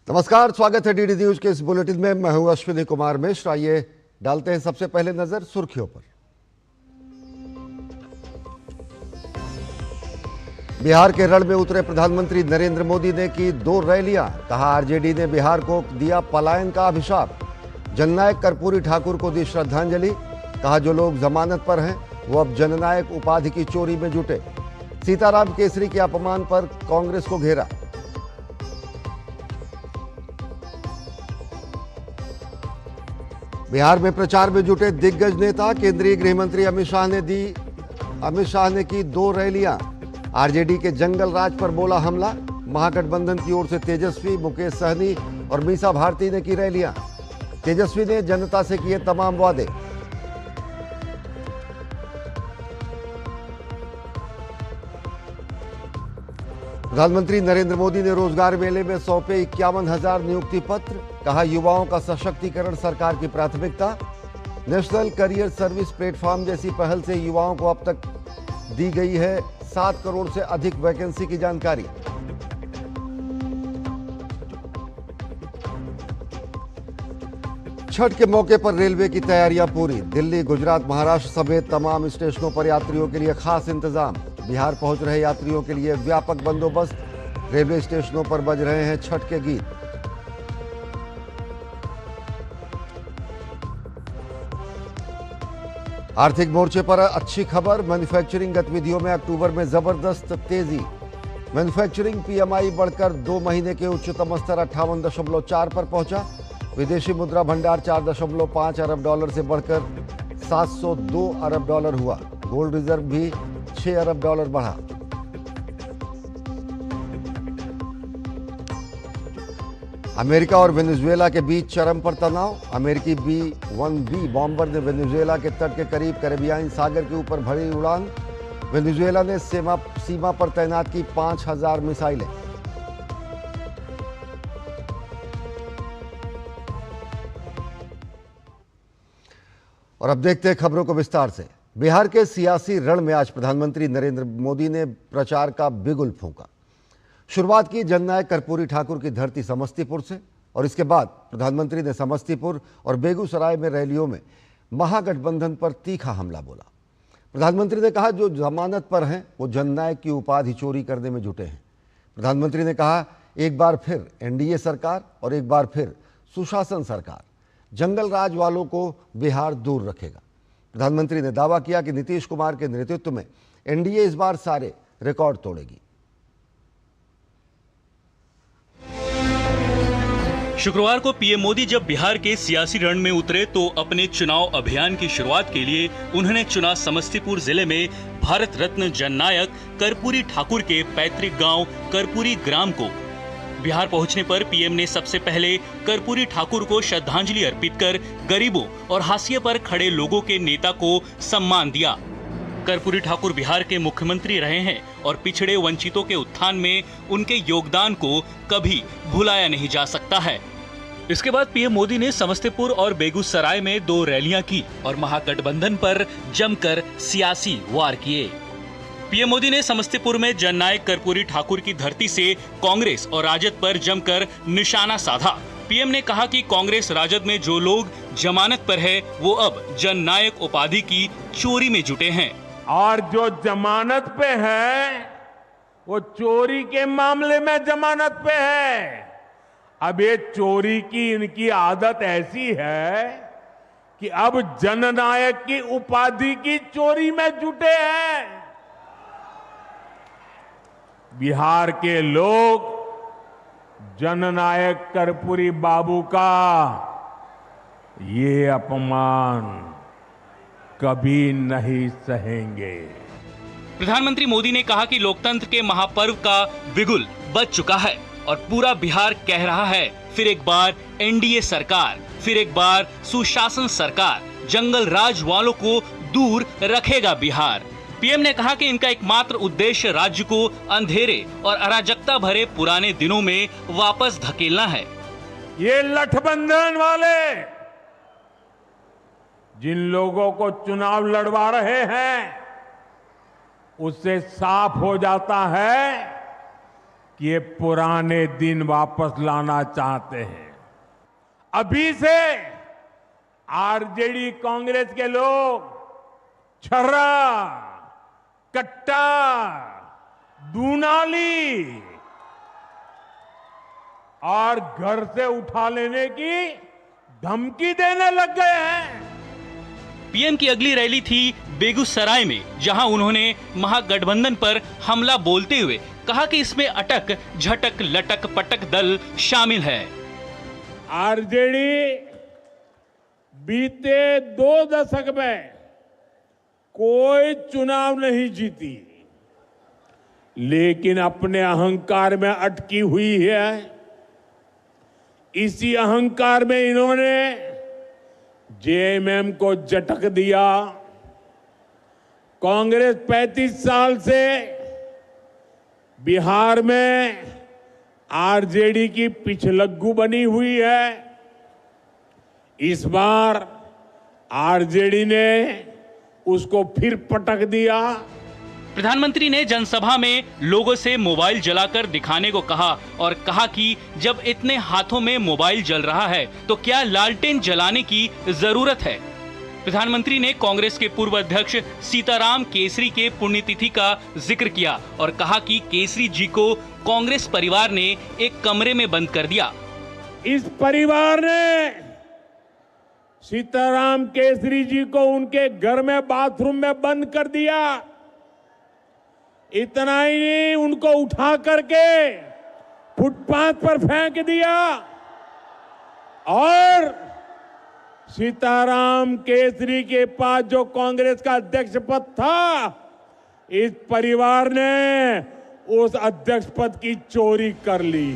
नमस्कार, स्वागत है डीडी न्यूज के इस बुलेटिन में। मैं हूं अश्विनी कुमार मिश्र। आइए डालते हैं सबसे पहले नजर सुर्खियों पर। बिहार के रण में उतरे प्रधानमंत्री नरेंद्र मोदी ने की 2 रैलियां। कहा, आरजेडी ने बिहार को दिया पलायन का अभिशाप। जननायक कर्पूरी ठाकुर को दी श्रद्धांजलि। कहा, जो लोग जमानत पर हैं वो अब जननायक उपाधि की चोरी में जुटे। सीताराम केसरी के अपमान पर कांग्रेस को घेरा। बिहार में प्रचार में जुटे दिग्गज नेता। केंद्रीय गृह मंत्री अमित शाह ने की 2 रैलियां। आरजेडी के जंगल राज पर बोला हमला। महागठबंधन की ओर से तेजस्वी, मुकेश सहनी और मीसा भारती ने की रैलियां। तेजस्वी ने जनता से किए तमाम वादे। प्रधानमंत्री नरेंद्र मोदी ने रोजगार मेले में सौंपे 51,000 नियुक्ति पत्र। कहा, युवाओं का सशक्तिकरण सरकार की प्राथमिकता। नेशनल करियर सर्विस प्लेटफॉर्म जैसी पहल से युवाओं को अब तक दी गई है 7 करोड़ से अधिक वैकेंसी की जानकारी। छठ के मौके पर रेलवे की तैयारियां पूरी। दिल्ली, गुजरात, महाराष्ट्र समेत तमाम स्टेशनों पर यात्रियों के लिए खास इंतजाम। बिहार पहुंच रहे यात्रियों के लिए व्यापक बंदोबस्त। रेलवे स्टेशनों पर बज रहे हैं छठ के गीत। आर्थिक मोर्चे पर अच्छी खबर। मैन्युफैक्चरिंग गतिविधियों में अक्टूबर में जबरदस्त तेजी। मैन्युफैक्चरिंग पीएमआई बढ़कर 2 महीने के उच्चतम स्तर 58.4 पर पहुंचा। विदेशी मुद्रा भंडार 4.5 अरब डॉलर से बढ़कर 702 अरब डॉलर हुआ। गोल्ड रिजर्व भी 6 अरब डॉलर बढ़ा। अमेरिका और वेनेजुएला के बीच चरम पर तनाव। अमेरिकी B-1B बॉम्बर ने वेनेजुएला के तट के करीब कैरेबियाई सागर के ऊपर भरी उड़ान। वेनेजुएला ने सीमा पर तैनात की 5,000 मिसाइलें। और अब देखते हैं खबरों को विस्तार से। बिहार के सियासी रण में आज प्रधानमंत्री नरेंद्र मोदी ने प्रचार का बिगुल फूंका। शुरुआत की जननायक कर्पूरी ठाकुर की धरती समस्तीपुर से और इसके बाद प्रधानमंत्री ने समस्तीपुर और बेगूसराय में रैलियों में महागठबंधन पर तीखा हमला बोला। प्रधानमंत्री ने कहा, जो जमानत पर हैं वो जननायक की उपाधि चोरी करने में जुटे हैं। प्रधानमंत्री ने कहा, एक बार फिर एनडीए सरकार और एक बार फिर सुशासन सरकार जंगल राज वालों को बिहार दूर रखेगा। प्रधानमंत्री ने दावा किया कि नीतीश कुमार के नेतृत्व में एनडीए इस बार सारे रिकॉर्ड तोड़ेगी। शुक्रवार को पीएम मोदी जब बिहार के सियासी रण में उतरे तो अपने चुनाव अभियान की शुरुआत के लिए उन्होंने चुना समस्तीपुर जिले में भारत रत्न जननायक कर्पूरी ठाकुर के पैतृक गांव कर्पूरी ग्राम को। बिहार पहुंचने पर पीएम ने सबसे पहले कर्पूरी ठाकुर को श्रद्धांजलि अर्पित कर गरीबों और हाशिए पर खड़े लोगों के नेता को सम्मान दिया। कर्पूरी ठाकुर बिहार के मुख्यमंत्री रहे हैं और पिछड़े वंचितों के उत्थान में उनके योगदान को कभी भुलाया नहीं जा सकता है। इसके बाद पीएम मोदी ने समस्तीपुर और बेगूसराय में 2 रैलियां की और महागठबंधन पर जमकर सियासी वार किए। पीएम मोदी ने समस्तीपुर में जननायक कर्पूरी ठाकुर की धरती से कांग्रेस और राजद पर जमकर निशाना साधा। पीएम ने कहा कि कांग्रेस राजद में जो लोग जमानत पर है वो अब जननायक उपाधि की चोरी में जुटे हैं और जो जमानत पे है वो चोरी के मामले में जमानत पे है। अब ये चोरी की इनकी आदत ऐसी है कि अब जननायक की उपाधि की चोरी में जुटे हैं। बिहार के लोग जननायक कर्पूरी बाबू का ये अपमान कभी नहीं सहेंगे। प्रधानमंत्री मोदी ने कहा कि लोकतंत्र के महापर्व का बिगुल बज चुका है और पूरा बिहार कह रहा है, फिर एक बार एनडीए सरकार, फिर एक बार सुशासन सरकार जंगल राज वालों को दूर रखेगा बिहार। पीएम ने कहा कि इनका एकमात्र उद्देश्य राज्य को अंधेरे और अराजकता भरे पुराने दिनों में वापस धकेलना है। ये लठबंधन वाले जिन लोगों को चुनाव लड़वा रहे हैं उससे साफ हो जाता है कि ये पुराने दिन वापस लाना चाहते हैं। अभी से आरजेडी कांग्रेस के लोग छर्रा, कट्टा, दूनाली और घर से उठा लेने की धमकी देने लग गए हैं। पीएम की अगली रैली थी बेगूसराय में, जहां उन्होंने महागठबंधन पर हमला बोलते हुए कहा कि इसमें अटक, झटक, लटक, पटक दल शामिल है। आरजेडी बीते 2 दशक में कोई चुनाव नहीं जीती, लेकिन अपने अहंकार में अटकी हुई है। इसी अहंकार में इन्होंने जेएमएम को झटक दिया। कांग्रेस 35 साल से बिहार में आरजेडी की पिछलग्गू बनी हुई है। इस बार आरजेडी ने उसको फिर पटक दिया। प्रधानमंत्री ने जनसभा में लोगों से मोबाइल जलाकर दिखाने को कहा और कहा कि जब इतने हाथों में मोबाइल जल रहा है तो क्या लालटेन जलाने की जरूरत है। प्रधानमंत्री ने कांग्रेस के पूर्व अध्यक्ष सीताराम केसरी के पुण्यतिथि का जिक्र किया और कहा कि केसरी जी को कांग्रेस परिवार ने एक कमरे में बंद कर दिया। इस परिवार ने सीताराम केसरी जी को उनके घर में बाथरूम में बंद कर दिया। इतना ही नहीं, उनको उठा करके फुटपाथ पर फेंक दिया और सीताराम केसरी के पास जो कांग्रेस का अध्यक्ष पद था, इस परिवार ने उस अध्यक्ष पद की चोरी कर ली।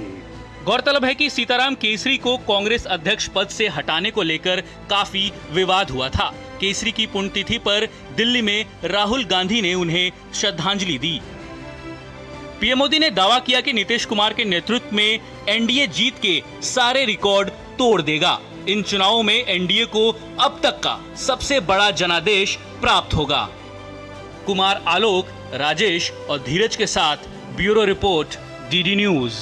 गौरतलब है कि सीताराम केसरी को कांग्रेस अध्यक्ष पद से हटाने को लेकर काफी विवाद हुआ था। केसरी की पुण्यतिथि पर दिल्ली में राहुल गांधी ने उन्हें श्रद्धांजलि दी। पीएम मोदी ने दावा किया कि नीतीश कुमार के नेतृत्व में एनडीए जीत के सारे रिकॉर्ड तोड़ देगा। इन चुनावों में एनडीए को अब तक का सबसे बड़ा जनादेश प्राप्त होगा। कुमार आलोक, राजेश और धीरज के साथ ब्यूरो रिपोर्ट, डीडी न्यूज।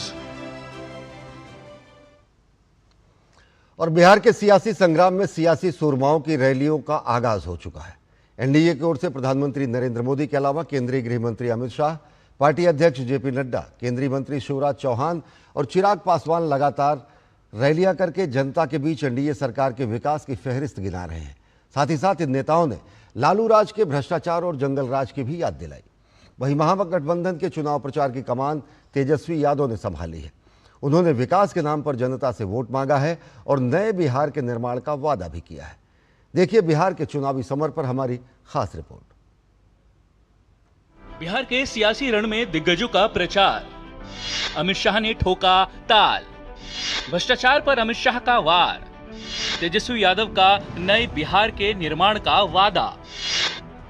और बिहार के सियासी संग्राम में सियासी सूरमाओं की रैलियों का आगाज हो चुका है। एनडीए की ओर से प्रधानमंत्री नरेंद्र मोदी के अलावा केंद्रीय गृह मंत्री अमित शाह, पार्टी अध्यक्ष जेपी नड्डा, केंद्रीय मंत्री शिवराज चौहान और चिराग पासवान लगातार रैलियां करके जनता के बीच एनडीए सरकार के विकास की फहरिस्त गिना रहे हैं। साथ ही साथ इन नेताओं ने लालू राज के भ्रष्टाचार और जंगल राज की भी याद दिलाई। वहीं महागठबंधन के चुनाव प्रचार की कमान तेजस्वी यादव ने संभाली है। उन्होंने विकास के नाम पर जनता से वोट मांगा है और नए बिहार के निर्माण का वादा भी किया है। देखिए बिहार के चुनावी समर पर हमारी खास रिपोर्ट। बिहार के सियासी रण में दिग्गजों का प्रचार। अमित शाह ने ठोका ताल। भ्रष्टाचार पर अमित शाह का वार। तेजस्वी यादव का नए बिहार के निर्माण का वादा।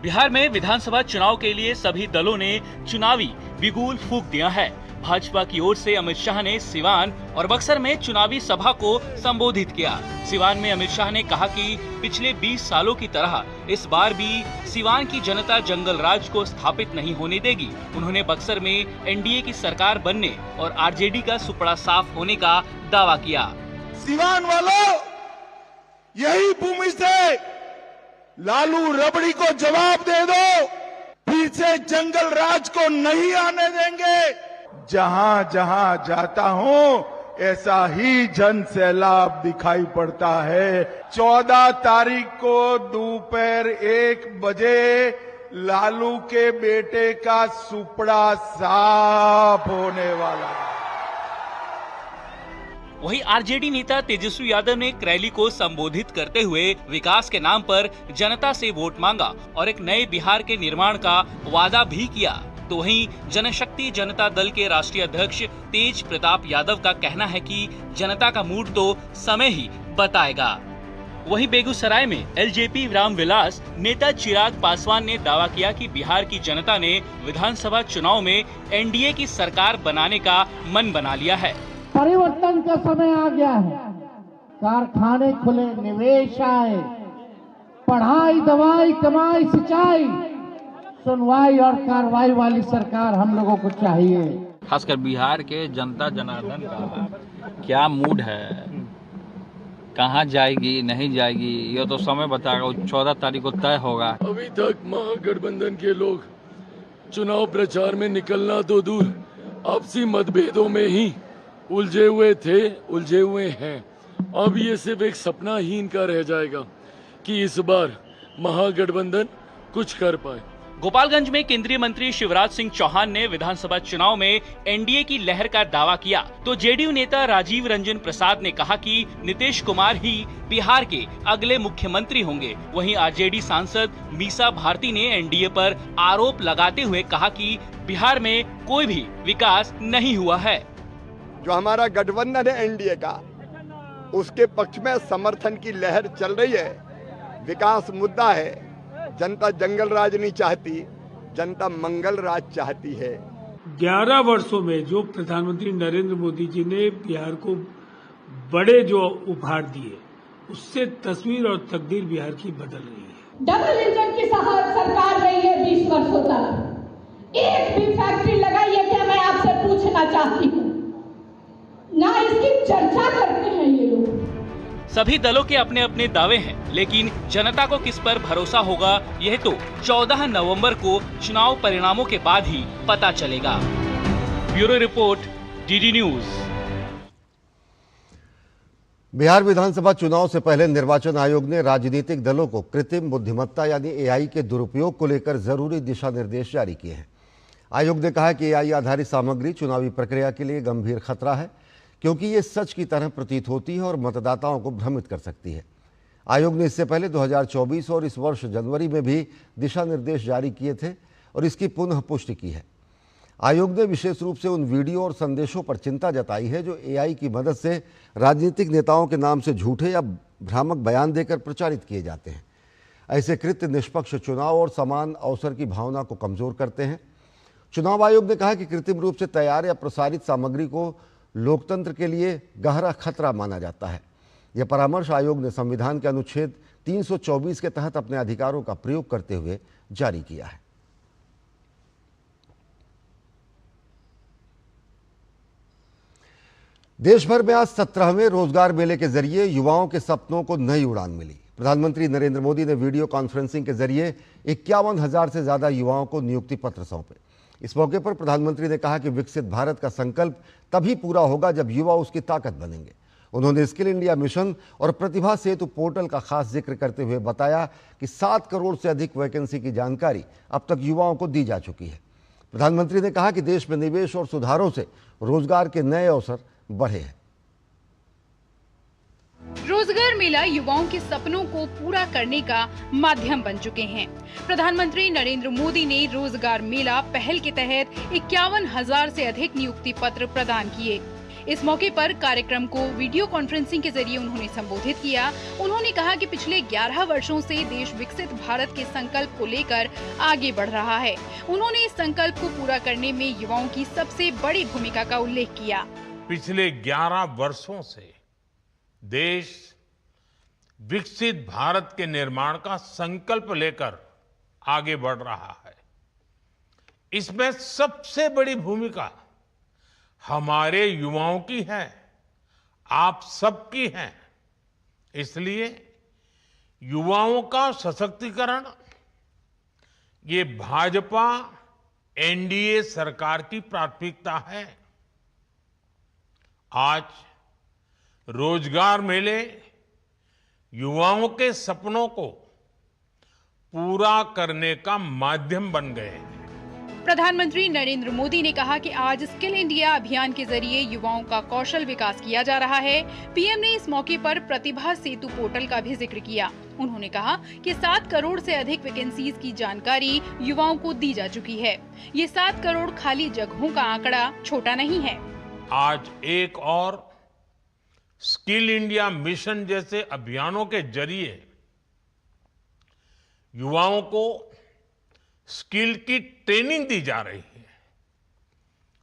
बिहार में विधानसभा चुनाव के लिए सभी दलों ने चुनावी बिगुल फूंक दिया है। भाजपा की ओर से अमित शाह ने सिवान और बक्सर में चुनावी सभा को संबोधित किया। सिवान में अमित शाह ने कहा कि पिछले 20 सालों की तरह इस बार भी सिवान की जनता जंगल राज को स्थापित नहीं होने देगी। उन्होंने बक्सर में एनडीए की सरकार बनने और आरजेडी का सुपड़ा साफ होने का दावा किया। सिवान वालों, यही भूमि से लालू रबड़ी को जवाब दे दो, फिर से जंगल राज को नहीं आने देंगे। जहां जहां जाता हूं ऐसा ही जन सैलाब दिखाई पड़ता है। 14 तारीख को दोपहर 1 बजे लालू के बेटे का सुपड़ा साफ होने वाला है। वहीं आरजेडी नेता तेजस्वी यादव ने एक रैली को संबोधित करते हुए विकास के नाम पर जनता से वोट मांगा और एक नए बिहार के निर्माण का वादा भी किया। तो वहीं जनशक्ति जनता दल के राष्ट्रीय अध्यक्ष तेज प्रताप यादव का कहना है कि जनता का मूड तो समय ही बताएगा। वहीं बेगूसराय में एलजेपी रामविलास नेता चिराग पासवान ने दावा किया कि बिहार की जनता ने विधानसभा चुनाव में एनडीए की सरकार बनाने का मन बना लिया है। परिवर्तन का समय आ गया है। कारखाने खुले, निवेश आए, पढ़ाई, दवाई, कमाई, सिंचाई, सुनवाई और कार्रवाई वाली सरकार हम लोगों को चाहिए। खासकर बिहार के जनता जनार्दन का क्या मूड है, कहाँ जाएगी नहीं जाएगी, ये तो समय बताएगा। 14 तारीख को तय होगा। अभी तक महागठबंधन के लोग चुनाव प्रचार में निकलना तो दूर, आपसी मतभेदों में ही उलझे हुए हैं। अब ये सिर्फ एक सपना ही इनका रह जाएगा कि इस बार महागठबंधन कुछ कर पाए। गोपालगंज में केंद्रीय मंत्री शिवराज सिंह चौहान ने विधानसभा चुनाव में एनडीए की लहर का दावा किया, तो जेडीयू नेता राजीव रंजन प्रसाद ने कहा कि नीतीश कुमार ही बिहार के अगले मुख्यमंत्री होंगे। वहीं आरजेडी सांसद मीसा भारती ने एनडीए पर आरोप लगाते हुए कहा कि बिहार में कोई भी विकास नहीं हुआ है। जो हमारा गठबंधन है एनडीए का, उसके पक्ष में समर्थन की लहर चल रही है। विकास मुद्दा है। जनता जंगल राज नहीं चाहती, जनता मंगल राज चाहती है। 11 वर्षों में जो प्रधानमंत्री नरेंद्र मोदी जी ने बिहार को बड़े जो उपहार दिए, उससे तस्वीर और तकदीर बिहार की बदल रही है। डबल इंजन की सरकार रही है 20 वर्षों तक। एक भी फैक्ट्री लगाई है क्या, मैं आपसे पूछना चाहती हूँ। ना इसकी चर्चा करते हैं ये लोग। सभी दलों के अपने अपने दावे हैं, लेकिन जनता को किस पर भरोसा होगा, यह तो 14 नवंबर को चुनाव परिणामों के बाद ही पता चलेगा। Bureau report, DD news. Bihar विधानसभा चुनाव से पहले निर्वाचन आयोग ने राजनीतिक दलों को कृत्रिम बुद्धिमत्ता यानी एआई के दुरुपयोग को लेकर जरूरी दिशा निर्देश जारी किए हैं। आयोग ने कहा कि एआई आधारित सामग्री चुनावी प्रक्रिया के लिए गंभीर खतरा है, क्योंकि ये सच की तरह प्रतीत होती है और मतदाताओं को भ्रमित कर सकती है। आयोग ने इससे पहले 2024 और इस वर्ष जनवरी में भी दिशा निर्देश जारी किए थे और इसकी पुनः पुष्टि की है। आयोग ने विशेष रूप से उन वीडियो और संदेशों पर चिंता जताई है जो एआई की मदद से राजनीतिक नेताओं के नाम से झूठे या भ्रामक बयान देकर प्रचारित किए जाते हैं। ऐसे कृत्य निष्पक्ष चुनाव और समान अवसर की भावना को कमजोर करते हैं। चुनाव आयोग ने कहा कि कृत्रिम रूप से तैयार या प्रसारित सामग्री को लोकतंत्र के लिए गहरा खतरा माना जाता है। यह परामर्श आयोग ने संविधान के अनुच्छेद 324 के तहत अपने अधिकारों का प्रयोग करते हुए जारी किया है। देश भर में आज 17वें रोजगार मेले के जरिए युवाओं के सपनों को नई उड़ान मिली। प्रधानमंत्री नरेंद्र मोदी ने वीडियो कॉन्फ्रेंसिंग के जरिए 51,000 से ज्यादा युवाओं को नियुक्ति पत्र सौंपे। इस मौके पर प्रधानमंत्री ने कहा कि विकसित भारत का संकल्प तभी पूरा होगा जब युवा उसकी ताकत बनेंगे। उन्होंने स्किल इंडिया मिशन और प्रतिभा सेतु पोर्टल का खास जिक्र करते हुए बताया कि 7 करोड़ से अधिक वैकेंसी की जानकारी अब तक युवाओं को दी जा चुकी है। प्रधानमंत्री ने कहा कि देश में निवेश और सुधारों से रोजगार के नए अवसर बढ़े हैं। रोजगार मेला युवाओं के सपनों को पूरा करने का माध्यम बन चुके हैं। प्रधानमंत्री नरेंद्र मोदी ने रोजगार मेला पहल के तहत 51,000 से अधिक नियुक्ति पत्र प्रदान किए। इस मौके पर कार्यक्रम को वीडियो कॉन्फ्रेंसिंग के जरिए उन्होंने संबोधित किया। उन्होंने कहा कि पिछले 11 वर्षों से देश विकसित भारत के संकल्प को लेकर आगे बढ़ रहा है। उन्होंने इस संकल्प को पूरा करने में युवाओं की सबसे बड़ी भूमिका का उल्लेख किया। पिछले 11 वर्षों से देश विकसित भारत के निर्माण का संकल्प लेकर आगे बढ़ रहा है। इसमें सबसे बड़ी भूमिका हमारे युवाओं की है, आप सबकी है। इसलिए युवाओं का सशक्तिकरण ये भाजपा एनडीए सरकार की प्राथमिकता है। आज रोजगार मेले युवाओं के सपनों को पूरा करने का माध्यम बन गए हैं। प्रधानमंत्री नरेंद्र मोदी ने कहा कि आज स्किल इंडिया अभियान के जरिए युवाओं का कौशल विकास किया जा रहा है। पीएम ने इस मौके पर प्रतिभा सेतु पोर्टल का भी जिक्र किया। उन्होंने कहा कि 7 करोड़ से अधिक वैकेंसीज की जानकारी युवाओं को दी जा चुकी है। ये 7 करोड़ खाली जगहों का आंकड़ा छोटा नहीं है। आज एक और स्किल इंडिया मिशन जैसे अभियानों के जरिए युवाओं को स्किल की ट्रेनिंग दी जा रही है।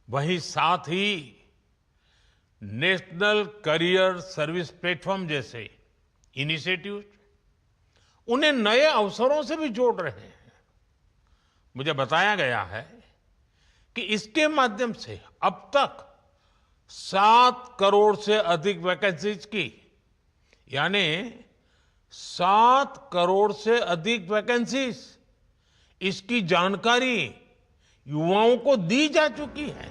वहीं साथ ही नेशनल करियर सर्विस प्लेटफॉर्म जैसे इनिशिएटिव उन्हें नए अवसरों से भी जोड़ रहे हैं। मुझे बताया गया है कि इसके माध्यम से अब तक 7 करोड़ से अधिक वैकेंसीज की, यानी 7 करोड़ से अधिक वैकेंसीज, इसकी जानकारी युवाओं को दी जा चुकी है।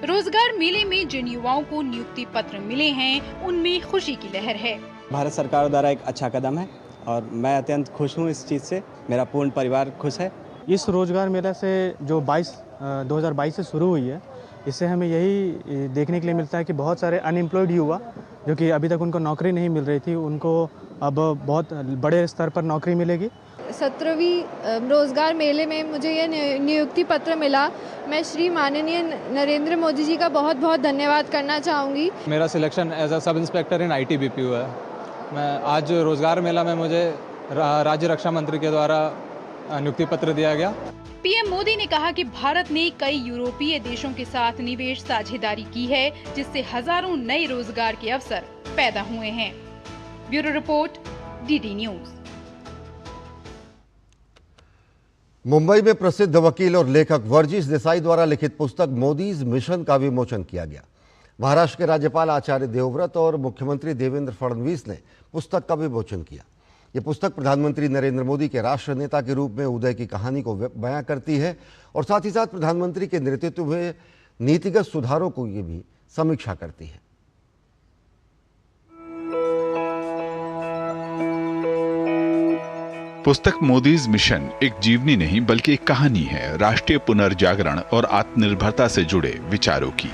रोजगार मेले में जिन युवाओं को नियुक्ति पत्र मिले हैं, उनमें खुशी की लहर है। भारत सरकार द्वारा एक अच्छा कदम है और मैं अत्यंत खुश हूँ इस चीज़ से। मेरा पूर्ण परिवार खुश है। इस रोजगार मेला से जो 2022 से शुरू हुई है, इससे हमें यही देखने के लिए मिलता है कि बहुत सारे अनएम्प्लॉयड युवा जो कि अभी तक उनको नौकरी नहीं मिल रही थी, उनको अब बहुत बड़े स्तर पर नौकरी मिलेगी। 17वीं रोजगार मेले में मुझे ये नियुक्ति पत्र मिला। मैं श्री माननीय नरेंद्र मोदी जी का बहुत बहुत धन्यवाद करना चाहूँगी। मेरा selection as a sub inspector in ITBP हुआ है। मैं आज रोजगार मेला में मुझे राज्य रक्षा मंत्री के द्वारा नियुक्ति पत्र दिया गया। पीएम मोदी ने कहा कि भारत ने कई यूरोपीय देशों के साथ निवेश साझेदारी की है, जिससे हजारों नए रोजगार के अवसर पैदा हुए हैं। Bureau report, DD news. Mumbai में प्रसिद्ध वकील और लेखक वर्जीश देसाई द्वारा लिखित पुस्तक मोदीज मिशन का विमोचन किया गया। महाराष्ट्र के राज्यपाल आचार्य देवव्रत और मुख्यमंत्री देवेंद्र फडणवीस ने पुस्तक का विमोचन किया। ये पुस्तक प्रधानमंत्री नरेंद्र मोदी के राष्ट्र नेता के रूप में उदय की कहानी को बयां करती है और साथ ही साथ प्रधानमंत्री के नेतृत्व में नीतिगत सुधारों को ये भी समीक्षा करती है। पुस्तक मोदीज मिशन एक जीवनी नहीं बल्कि एक कहानी है राष्ट्रीय पुनर्जागरण और आत्मनिर्भरता से जुड़े विचारों की।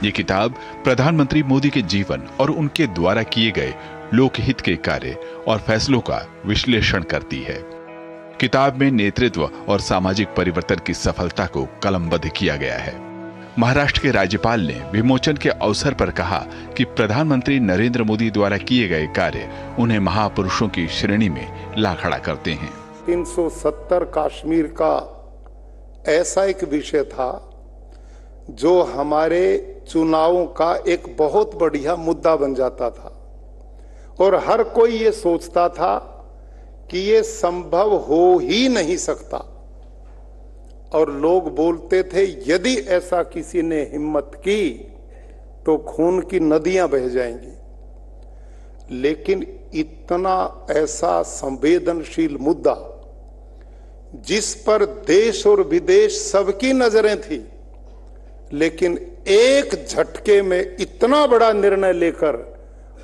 ये किताब प्रधानमंत्री मोदी के जीवन और उनके द्वारा किए गए लोकहित के कार्य और फैसलों का विश्लेषण करती है। किताब में नेतृत्व और सामाजिक परिवर्तन की सफलता को कलमबद्ध किया गया है। महाराष्ट्र के राज्यपाल ने विमोचन के अवसर पर कहा कि प्रधानमंत्री नरेंद्र मोदी द्वारा किए गए कार्य उन्हें महापुरुषों की श्रेणी में ला खड़ा करते हैं। 370 कश्मीर का ऐसा एक विषय था जो हमारे चुनावों का एक बहुत बढ़िया मुद्दा बन जाता था और हर कोई ये सोचता था कि ये संभव हो ही नहीं सकता और लोग बोलते थे यदि ऐसा किसी ने हिम्मत की तो खून की नदियां बह जाएंगी। लेकिन इतना ऐसा संवेदनशील मुद्दा जिस पर देश और विदेश सबकी नजरें थी, लेकिन एक झटके में इतना बड़ा निर्णय लेकर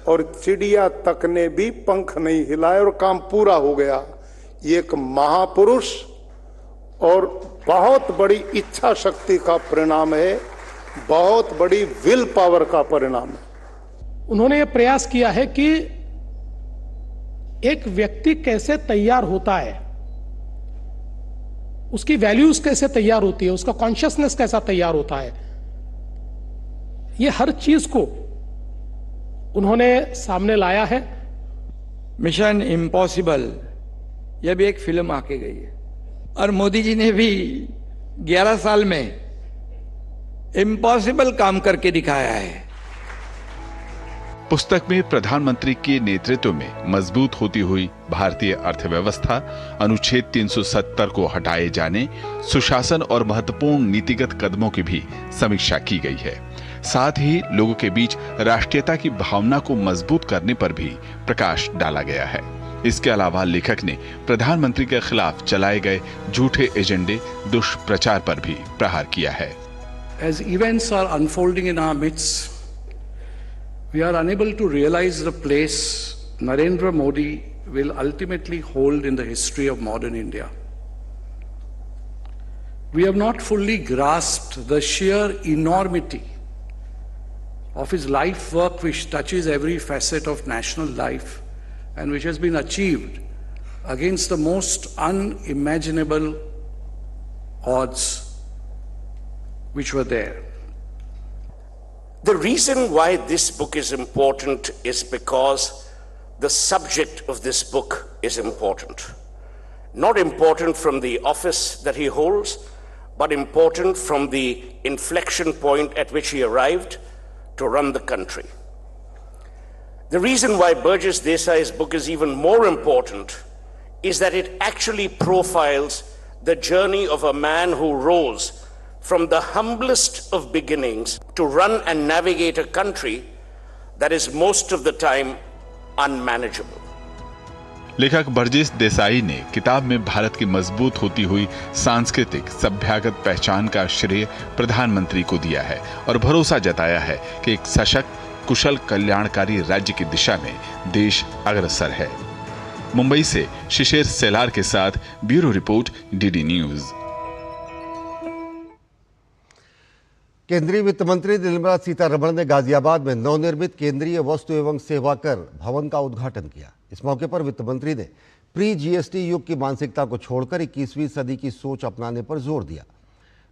और चिड़िया तक ने भी पंख नहीं हिलाए और काम पूरा हो गया। ये एक महापुरुष और बहुत बड़ी इच्छा शक्ति का परिणाम है, बहुत बड़ी विल पावर का परिणाम है। उन्होंने ये प्रयास किया है कि एक व्यक्ति कैसे तैयार होता है, उसकी वैल्यूज कैसे तैयार होती है, उसका कॉन्शियसनेस कैसा तैयार होता है, ये हर चीज को उन्होंने सामने लाया है। मिशन इम्पॉसिबल, यह भी एक फिल्म आके गई है और मोदी जी ने भी 11 साल में इम्पॉसिबल काम करके दिखाया है। पुस्तक में प्रधानमंत्री के नेतृत्व में मजबूत होती हुई भारतीय अर्थव्यवस्था, अनुच्छेद 370 को हटाए जाने, सुशासन और महत्वपूर्ण नीतिगत कदमों की भी समीक्षा की गई है। साथ ही लोगों के बीच राष्ट्रीयता की भावना को मजबूत करने पर भी प्रकाश डाला गया है। इसके अलावा लेखक ने प्रधानमंत्री के खिलाफ चलाए गए झूठे एजेंडे, दुष्प्रचार पर भी प्रहार किया है। As events are unfolding in our midst, we are unable to realize the place Narendra Modi will ultimately hold in the history of modern India. We have not fully grasped the sheer enormity of his life work, which touches every facet of national life and which has been achieved against the most unimaginable odds which were there. The reason why this book is important is because the subject of this book is important. Not important from the office that he holds, but important from the inflection point at which he arrived to run the country. The reason why Burgess Desai's book is even more important is that it actually profiles the journey of a man who rose from the humblest of beginnings to run and navigate a country that is most of the time unmanageable. लेखक Burgess Desai ने किताब में भारत की मजबूत होती हुई सांस्कृतिक सभ्यगत पहचान का श्रेय प्रधानमंत्री को दिया है और भरोसा जताया है कि एक सशक्त कुशल कल्याणकारी राज्य की दिशा में देश अग्रसर है। मुंबई से शिशिर सेलार के साथ ब्यूरो रिपोर्ट, डीडी न्यूज। केंद्रीय वित्त मंत्री निर्मला सीतारमण ने गाजियाबाद में नवनिर्मित केंद्रीय वस्तु एवं सेवा कर भवन का उद्घाटन किया। इस मौके पर वित्त मंत्री ने प्री जीएसटी युग की मानसिकता को छोड़कर 21वीं सदी की सोच अपनाने पर जोर दिया।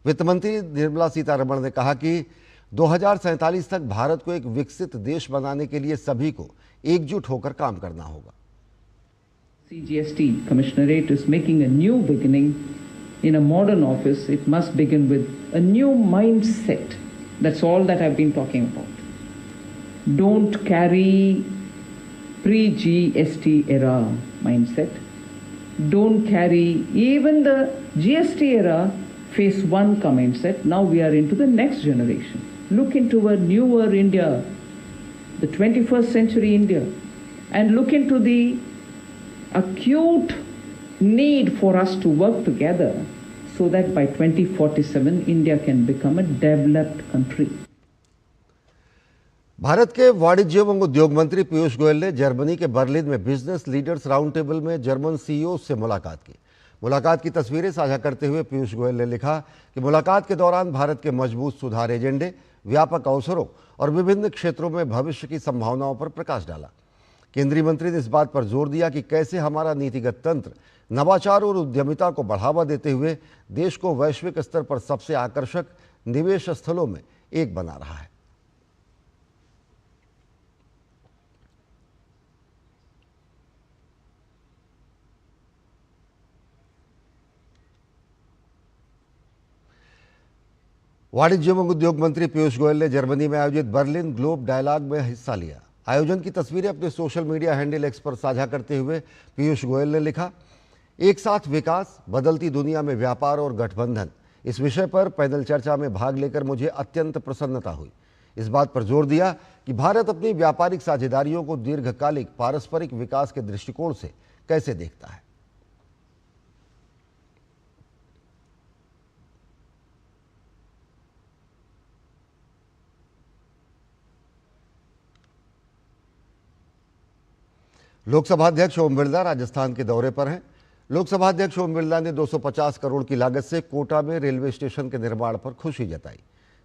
वित्त मंत्री निर्मला सीतारमण ने कहा कि 2047 तक भारत को एक विकसित देश बनाने के लिए सभी को एकजुट होकर काम करना होगा। CGST Commissionerate is making a new beginning in a modern office. It must begin with a new mindset. That's all that I've been talking about. Don't carry pre-GST era mindset. Don't carry even the GST era phase 1 mindset. Now we are into the next generation. Look into a newer India, the 21st century India, and look into the acute need for us to work together so that by 2047 India can become a developed country. Bharat के वाणिज्य एवं उद्योग मंत्री पीयूष गोयल ने Germany के Berlin में business leaders round table में German CEO से मुलाकात की। मुलाकात की तस्वीरें साझा करते हुए पीयूष गोयल ने लिखा कि मुलाकात के दौरान भारत के मजबूत सुधार एजेंडे, व्यापक अवसरों और विभिन्न क्षेत्रों में भविष्य की संभावनाओं पर प्रकाश डाला। केंद्रीय मंत्री ने इस बात पर जोर दिया कि कैसे हमारा नीतिगत तंत्र नवाचार और उद्यमिता को बढ़ावा देते हुए देश को वैश्विक स्तर पर सबसे आकर्षक निवेश स्थलों में एक बना रहा है। वाणिज्य एवं उद्योग मंत्री पीयूष गोयल ने जर्मनी में आयोजित बर्लिन ग्लोब डायलॉग में हिस्सा लिया। आयोजन की तस्वीरें अपने सोशल मीडिया हैंडल एक्स पर साझा करते हुए पीयूष गोयल ने लिखा, एक साथ विकास, बदलती दुनिया में व्यापार और गठबंधन। इस विषय पर पैनल चर्चा में भाग लेकर मुझे अत्यंत प्रसन्नता हुई। इस बात पर जोर दिया कि भारत अपनी व्यापारिक साझेदारियों को दीर्घकालिक पारस्परिक विकास के दृष्टिकोण से कैसे देखता है। लोकसभा अध्यक्ष ओम बिरला राजस्थान के दौरे पर हैं। लोकसभा अध्यक्ष ओम बिरला ने 250 करोड़ की लागत से कोटा में रेलवे स्टेशन के निर्माण पर खुशी जताई।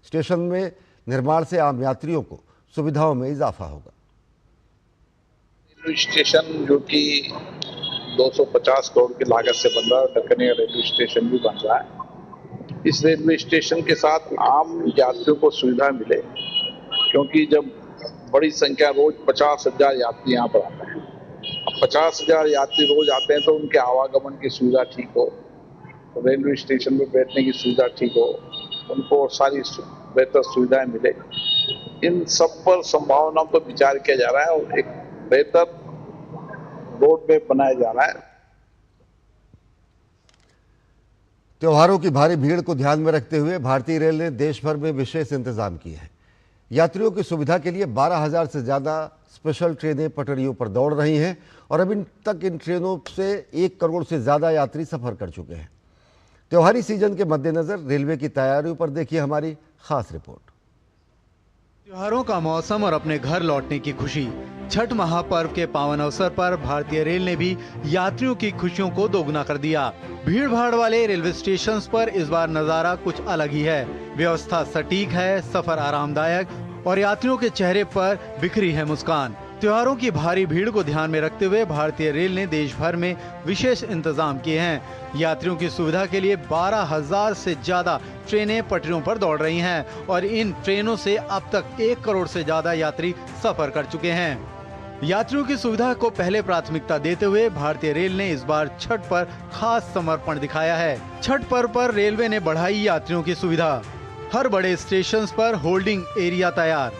स्टेशन में निर्माण से आम यात्रियों को सुविधाओं में इजाफा होगा। रेलवे स्टेशन जो कि 250 करोड़ की लागत से बन रहा है, दक्कनी रेलवे स्टेशन भी बन रहा है। इस रेलवे स्टेशन के साथ आम यात्रियों को सुविधा मिले, क्योंकि जब बड़ी संख्या रोज 50,000 यात्री यहाँ पर आते हैं, 50,000 यात्री रोज आते हैं तो उनके आवागमन की सुविधा ठीक हो, रेलवे स्टेशन में बैठने की सुविधा ठीक हो, उनको सारी बेहतर सुविधाएं मिले। इन सब पर संभावनाओं पर विचार किया जा रहा है और एक बेहतर रोड मैप बनाया जा रहा है। त्योहारों की भारी भीड़ को ध्यान में रखते हुए भारतीय रेल ने देश भर में विशेष इंतजाम किए हैं। यात्रियों की सुविधा के लिए 12,000 से ज़्यादा स्पेशल ट्रेनें पटरियों पर दौड़ रही हैं और अभी तक इन ट्रेनों से 1 करोड़ से ज़्यादा यात्री सफ़र कर चुके हैं। त्योहारी सीजन के मद्देनज़र रेलवे की तैयारियों पर देखिए हमारी खास रिपोर्ट। त्योहारों का मौसम और अपने घर लौटने की खुशी। छठ महापर्व के पावन अवसर पर भारतीय रेल ने भी यात्रियों की खुशियों को दोगुना कर दिया। भीड़ भाड़ वाले रेलवे स्टेशन पर इस बार नजारा कुछ अलग ही है। व्यवस्था सटीक है, सफर आरामदायक और यात्रियों के चेहरे पर बिखरी है मुस्कान। त्योहारों की भारी भीड़ को ध्यान में रखते हुए भारतीय रेल ने देश भर में विशेष इंतजाम किए हैं। यात्रियों की सुविधा के लिए 12,000 से ज्यादा ट्रेनें पटरियों पर दौड़ रही हैं और इन ट्रेनों से अब तक 1 करोड़ से ज्यादा यात्री सफर कर चुके हैं। यात्रियों की सुविधा को पहले प्राथमिकता देते हुए भारतीय रेल ने इस बार छठ पर खास समर्पण दिखाया है। छठ पर्व पर रेलवे ने बढ़ाई यात्रियों की सुविधा। हर बड़े स्टेशन पर होल्डिंग एरिया तैयार,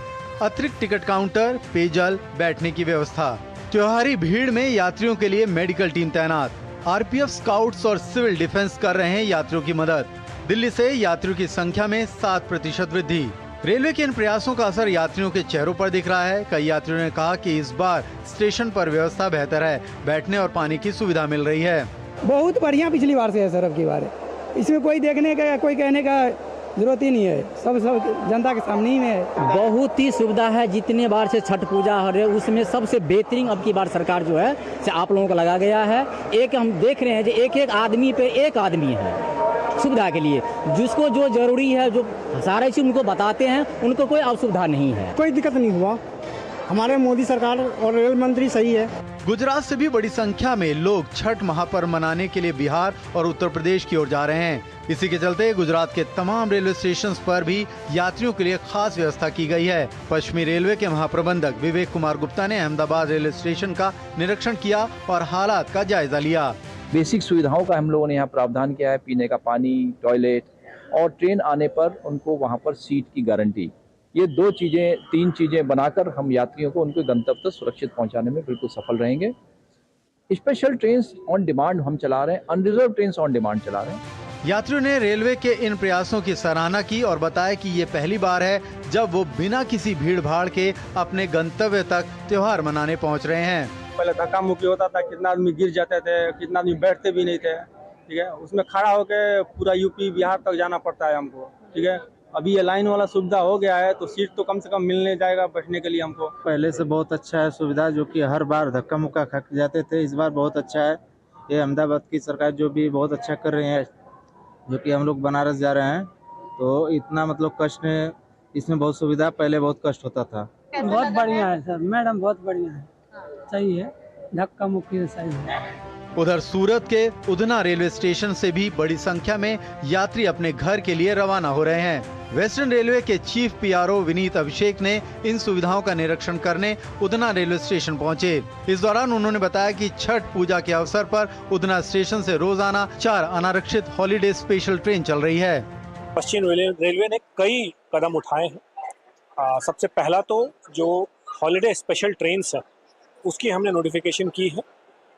अतिरिक्त टिकट काउंटर, पेयजल, बैठने की व्यवस्था। त्योहारी भीड़ में यात्रियों के लिए मेडिकल टीम तैनात। आरपीएफ, स्काउट्स और सिविल डिफेंस कर रहे हैं यात्रियों की मदद। दिल्ली से यात्रियों की संख्या में 7% वृद्धि। रेलवे के इन प्रयासों का असर यात्रियों के चेहरों पर दिख रहा है। कई यात्रियों ने कहा कि इस बार स्टेशन पर व्यवस्था बेहतर है, बैठने और पानी की सुविधा मिल रही है। बहुत बढ़िया पिछली बार से है सर, अब की बार इसमें कोई देखने का, कोई कहने का जरूरत ही नहीं है, सब जनता के सामने ही में है। बहुत ही सुविधा है। जितने बार से छठ पूजा हो रही है उसमें सबसे बेहतरीन अब की बार सरकार जो है से आप लोगों को लगा गया है। एक हम देख रहे हैं जो एक आदमी पे एक आदमी है सुविधा के लिए, जिसको जो जरूरी है, जो सारे चीज उनको बताते हैं, उनको कोई असुविधा नहीं है। कोई दिक्कत नहीं हुआ, हमारे मोदी सरकार और रेल मंत्री सही है। गुजरात से भी बड़ी संख्या में लोग छठ महापर्व मनाने के लिए बिहार और उत्तर प्रदेश की ओर जा रहे हैं। इसी के चलते गुजरात के तमाम रेलवे स्टेशन पर भी यात्रियों के लिए खास व्यवस्था की गई है। पश्चिमी रेलवे के महाप्रबंधक विवेक कुमार गुप्ता ने अहमदाबाद रेलवे स्टेशन का निरीक्षण किया और हालात का जायजा लिया। बेसिक सुविधाओं का हम लोगों ने यहाँ प्रावधान किया है, पीने का पानी, टॉयलेट, और ट्रेन आने पर उनको वहाँ पर सीट की गारंटी। ये तीन चीजें बनाकर हम यात्रियों को उनके गंतव्य तक सुरक्षित पहुंचाने में बिल्कुल सफल रहेंगे। स्पेशल ट्रेन ऑन डिमांड हम चला रहे हैं, अनरिजर्व ट्रेन ऑन डिमांड चला रहे हैं। यात्रियों ने रेलवे के इन प्रयासों की सराहना की और बताया कि ये पहली बार है जब वो बिना किसी भीड़ भाड़ के अपने गंतव्य तक त्योहार मनाने पहुँच रहे हैं। पहले धक्का मुक्की होता था, कितना आदमी गिर जाते थे, कितना आदमी बैठते भी नहीं थे, ठीक है। उसमें खड़ा होकर पूरा यूपी बिहार तक जाना पड़ता है हमको, ठीक है। अभी ये लाइन वाला सुविधा हो गया है तो सीट तो कम से कम मिलने जाएगा बैठने के लिए हमको। पहले से बहुत अच्छा है सुविधा, जो कि हर बार धक्का मुक्का खा जाते थे, इस बार बहुत अच्छा है। ये अहमदाबाद की सरकार जो भी बहुत अच्छा कर रही है, जो कि हम लोग बनारस जा रहे हैं तो इतना मतलब कष्ट है, इसमें बहुत सुविधा, पहले बहुत कष्ट होता था। बहुत बढ़िया है सर, मैडम बहुत बढ़िया है, सही है, धक्का मुक्की सही है। उधर सूरत के उधना रेलवे स्टेशन से भी बड़ी संख्या में यात्री अपने घर के लिए रवाना हो रहे हैं। वेस्टर्न रेलवे के चीफ पीआरओ विनीत अभिषेक ने इन सुविधाओं का निरीक्षण करने उधना रेलवे स्टेशन पहुंचे। इस दौरान उन्होंने बताया कि छठ पूजा के अवसर पर उधना स्टेशन से रोजाना 4 अनारक्षित हॉलीडे स्पेशल ट्रेन चल रही है। पश्चिम रेलवे ने कई कदम उठाए हैं। सबसे पहला तो जो हॉलीडे स्पेशल ट्रेन है उसकी हमने नोटिफिकेशन की है।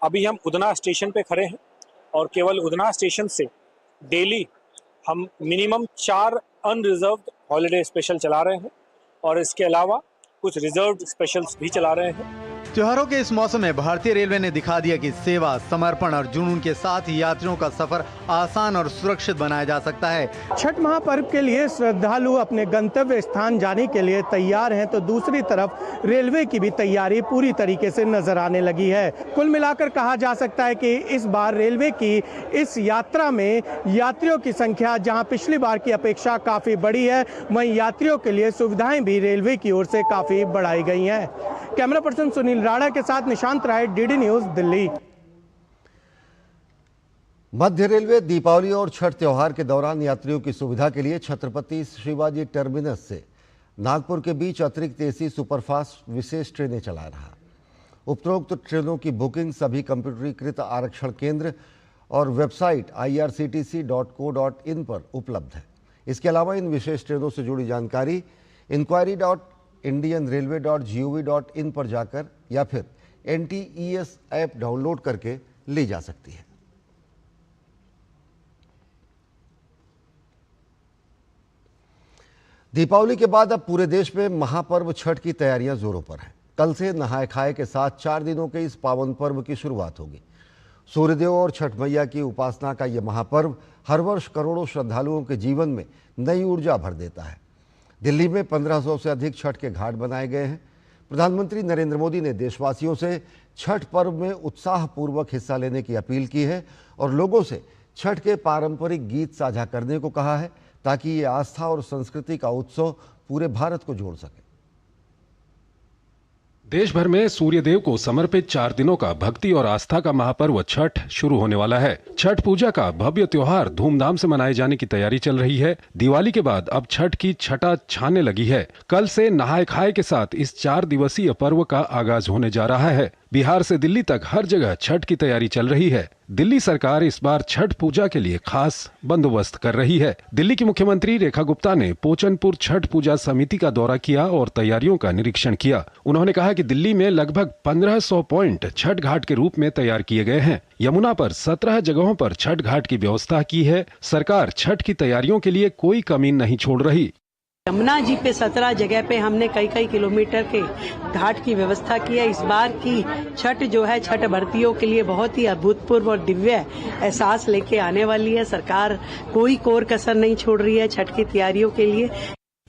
अभी हम उधना स्टेशन पे खड़े हैं और केवल उधना स्टेशन से डेली हम मिनिमम 4 अनरिजर्व्ड हॉलीडे स्पेशल चला रहे हैं और इसके अलावा कुछ रिजर्व्ड स्पेशल्स भी चला रहे हैं। त्योहारों के इस मौसम में भारतीय रेलवे ने दिखा दिया कि सेवा, समर्पण और जुनून के साथ ही यात्रियों का सफर आसान और सुरक्षित बनाया जा सकता है। छठ महापर्व के लिए श्रद्धालु अपने गंतव्य स्थान जाने के लिए तैयार हैं, तो दूसरी तरफ रेलवे की भी तैयारी पूरी तरीके से नजर आने लगी है। कुल मिलाकर कहा जा सकता है कि इस बार रेलवे की इस यात्रा में यात्रियों की संख्या जहां पिछली बार की अपेक्षा काफी बड़ी है, वहीं यात्रियों के लिए सुविधाएं भी रेलवे की ओर से काफी बढ़ाई गई हैं। कैमरा पर्सन सुनील राणा के साथ निशांत राय, डीडी न्यूज, दिल्ली। मध्य रेलवे दीपावली और छठ त्योहार के दौरान यात्रियों की सुविधा के लिए छत्रपति शिवाजी टर्मिनस से नागपुर के बीच अतिरिक्त एसी सुपरफास्ट विशेष ट्रेनें चला रहा। उपरोक्त ट्रेनों की बुकिंग सभी कंप्यूटरीकृत आरक्षण केंद्र और वेबसाइट irctc.co.in पर उपलब्ध है। इसके अलावा इन विशेष ट्रेनों से जुड़ी जानकारी inquiry.indianrailway.gov.in पर जाकर या फिर NTES ऐप डाउनलोड करके ली जा सकती है। दीपावली के बाद अब पूरे देश में महापर्व छठ की तैयारियां जोरों पर हैं। कल से नहाय खाए के साथ 4 दिनों के इस पावन पर्व की शुरुआत होगी। सूर्यदेव और छठ मैया की उपासना का यह महापर्व हर वर्ष करोड़ों श्रद्धालुओं के जीवन में नई ऊर्जा भर देता है। दिल्ली में 1500 से अधिक छठ के घाट बनाए गए हैं। प्रधानमंत्री नरेंद्र मोदी ने देशवासियों से छठ पर्व में उत्साहपूर्वक हिस्सा लेने की अपील की है और लोगों से छठ के पारंपरिक गीत साझा करने को कहा है, ताकि ये आस्था और संस्कृति का उत्सव पूरे भारत को जोड़ सके। देश भर में सूर्यदेव को समर्पित 4 दिनों का भक्ति और आस्था का महापर्व छठ शुरू होने वाला है। छठ पूजा का भव्य त्योहार धूमधाम से मनाए जाने की तैयारी चल रही है। दिवाली के बाद अब छठ की छटा छाने लगी है। कल से नहाय खाए के साथ इस 4 दिवसीय पर्व का आगाज होने जा रहा है। बिहार से दिल्ली तक हर जगह छठ की तैयारी चल रही है। दिल्ली सरकार इस बार छठ पूजा के लिए खास बंदोबस्त कर रही है। दिल्ली की मुख्यमंत्री रेखा गुप्ता ने पोचनपुर छठ पूजा समिति का दौरा किया और तैयारियों का निरीक्षण किया। उन्होंने कहा कि दिल्ली में लगभग 1500 पॉइंट छठ घाट के रूप में तैयार किए गए हैं। यमुना पर 17 जगहों पर छठ घाट की व्यवस्था की है। सरकार छठ की तैयारियों के लिए कोई कमी नहीं छोड़ रही। यमुना जी पे 17 जगह पे हमने कई किलोमीटर के घाट की व्यवस्था की है। इस बार की छठ जो है छठ भर्तियों के लिए बहुत ही अभूतपूर्व और दिव्य एहसास लेके आने वाली है। सरकार कोई कोर कसर नहीं छोड़ रही है छठ की तैयारियों के लिए।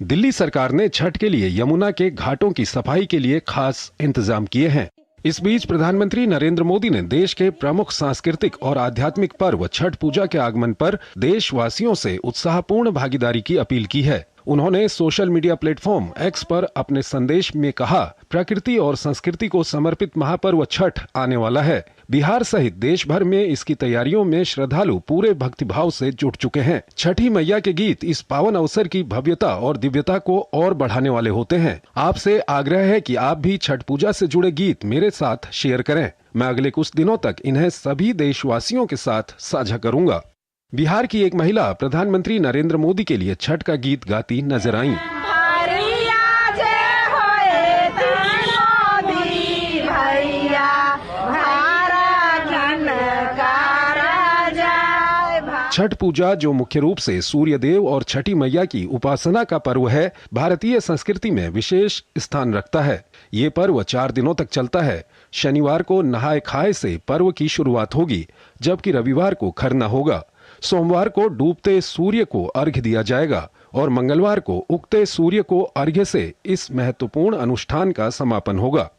दिल्ली सरकार ने छठ के लिए यमुना के घाटों की सफाई के लिए खास इंतजाम किए हैं। इस बीच प्रधानमंत्री नरेंद्र मोदी ने देश के प्रमुख सांस्कृतिक और आध्यात्मिक पर्व छठ पूजा के आगमन पर देशवासियों से उत्साहपूर्ण भागीदारी की अपील की है। उन्होंने सोशल मीडिया प्लेटफॉर्म एक्स पर अपने संदेश में कहा, प्रकृति और संस्कृति को समर्पित महापर्व छठ आने वाला है। बिहार सहित देश भर में इसकी तैयारियों में श्रद्धालु पूरे भक्तिभाव से जुट चुके हैं। छठी मैया के गीत इस पावन अवसर की भव्यता और दिव्यता को और बढ़ाने वाले होते हैं। आपसे आग्रह है कि आप भी छठ पूजा से जुड़े गीत मेरे साथ शेयर करें। मैं अगले कुछ दिनों तक इन्हें सभी देशवासियों के साथ साझा करूंगा। बिहार की एक महिला प्रधानमंत्री नरेंद्र मोदी के लिए छठ का गीत गाती नजर आईं। छठ पूजा जो मुख्य रूप से सूर्य देव और छठी मैया की उपासना का पर्व है, भारतीय संस्कृति में विशेष स्थान रखता है। ये पर्व 4 दिनों तक चलता है। शनिवार को नहाय खाए से पर्व की शुरुआत होगी, जबकि रविवार को खरना होगा। सोमवार को डूबते सूर्य को अर्घ्य दिया जाएगा और मंगलवार को उगते सूर्य को अर्घ्य से इस महत्वपूर्ण अनुष्ठान का समापन होगा।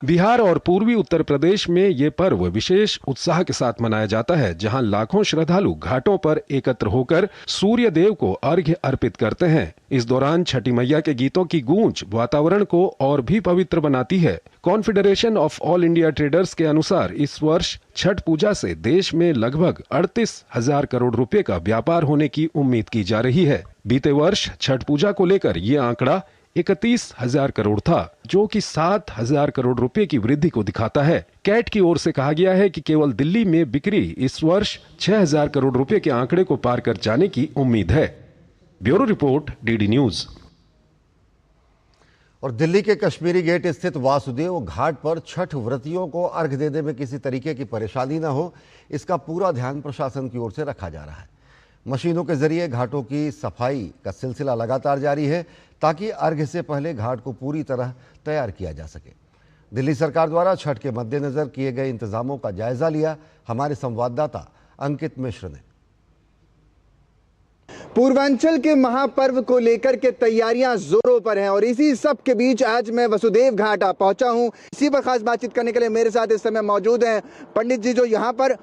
बिहार और पूर्वी उत्तर प्रदेश में ये पर्व विशेष उत्साह के साथ मनाया जाता है, जहां लाखों श्रद्धालु घाटों पर एकत्र होकर सूर्य देव को अर्घ्य अर्पित करते हैं। इस दौरान छठी मैया के गीतों की गूंज वातावरण को और भी पवित्र बनाती है। Confederation of all India traders के अनुसार इस वर्ष छठ पूजा से देश में लगभग 38,000 करोड़ रुपए का व्यापार होने की उम्मीद की जा रही है। बीते वर्ष छठ पूजा को लेकर ये आंकड़ा 31,000 करोड़ था, जो कि 7,000 करोड़ रुपए की वृद्धि को दिखाता है। कैट की ओर से कहा गया है कि केवल दिल्ली में बिक्री इस वर्ष 6,000 करोड़ रुपए के आंकड़े को पार कर जाने की उम्मीद है। Bureau report, DD news. और दिल्ली के कश्मीरी गेट स्थित वासुदेव घाट पर छठ व्रतियों को अर्घ्य देने में किसी तरीके की परेशानी न हो, इसका पूरा ध्यान प्रशासन की ओर से रखा जा रहा है। मशीनों के जरिए घाटों की सफाई का सिलसिला लगातार जारी है, ताकि अर्घ्य से पहले घाट को पूरी तरह तैयार किया जा सके। दिल्ली सरकार द्वारा छठ के मद्देनजर किए गए इंतजामों का जायजा लिया हमारे संवाददाता अंकित मिश्र ने। पूर्वांचल के महापर्व को लेकर के तैयारियां जोरों पर हैं और इसी सब के बीच आज मैं वसुदेव घाट पहुंचा हूं। इसी पर खास बातचीत करने के लिए मेरे साथ इस समय मौजूद हैं पंडित जी, जो यहां पर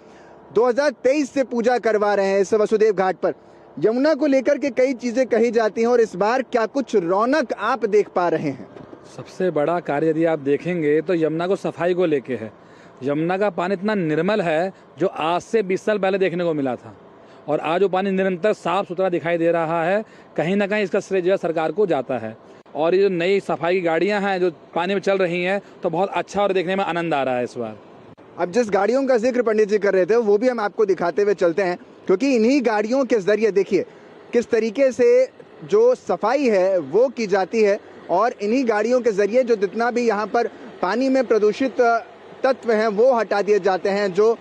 2023 से पूजा करवा रहे हैं इस वसुदेव घाट पर। यमुना को लेकर के कई चीजें कही जाती हैं और इस बार क्या कुछ रौनक आप देख पा रहे हैं? सबसे बड़ा कार्य यदि आप देखेंगे तो यमुना को सफाई को लेके है। यमुना का पानी इतना निर्मल है जो आज से 20 साल पहले देखने को मिला था, और आज वो पानी निरंतर साफ सुथरा दिखाई दे रहा है। कहीं ना कहीं इसका श्रेय जो है सरकार को जाता है। और ये जो नई सफाई की गाड़ियां हैं जो पानी में चल रही हैं, तो बहुत अच्छा और देखने में आनंद आ रहा है इस बार। अब जिस गाड़ियों का जिक्र पंडित जी कर रहे थे वो भी हम आपको दिखाते हुए चलते हैं, क्योंकि इन्हीं गाड़ियों के जरिए देखिए किस तरीके से जो सफाई है वो की जाती है, और इन्हीं गाड़ियों के जरिए जो जितना भी यहाँ पर पानी में प्रदूषित तत्व हैं वो हटा दिए जाते हैं। जो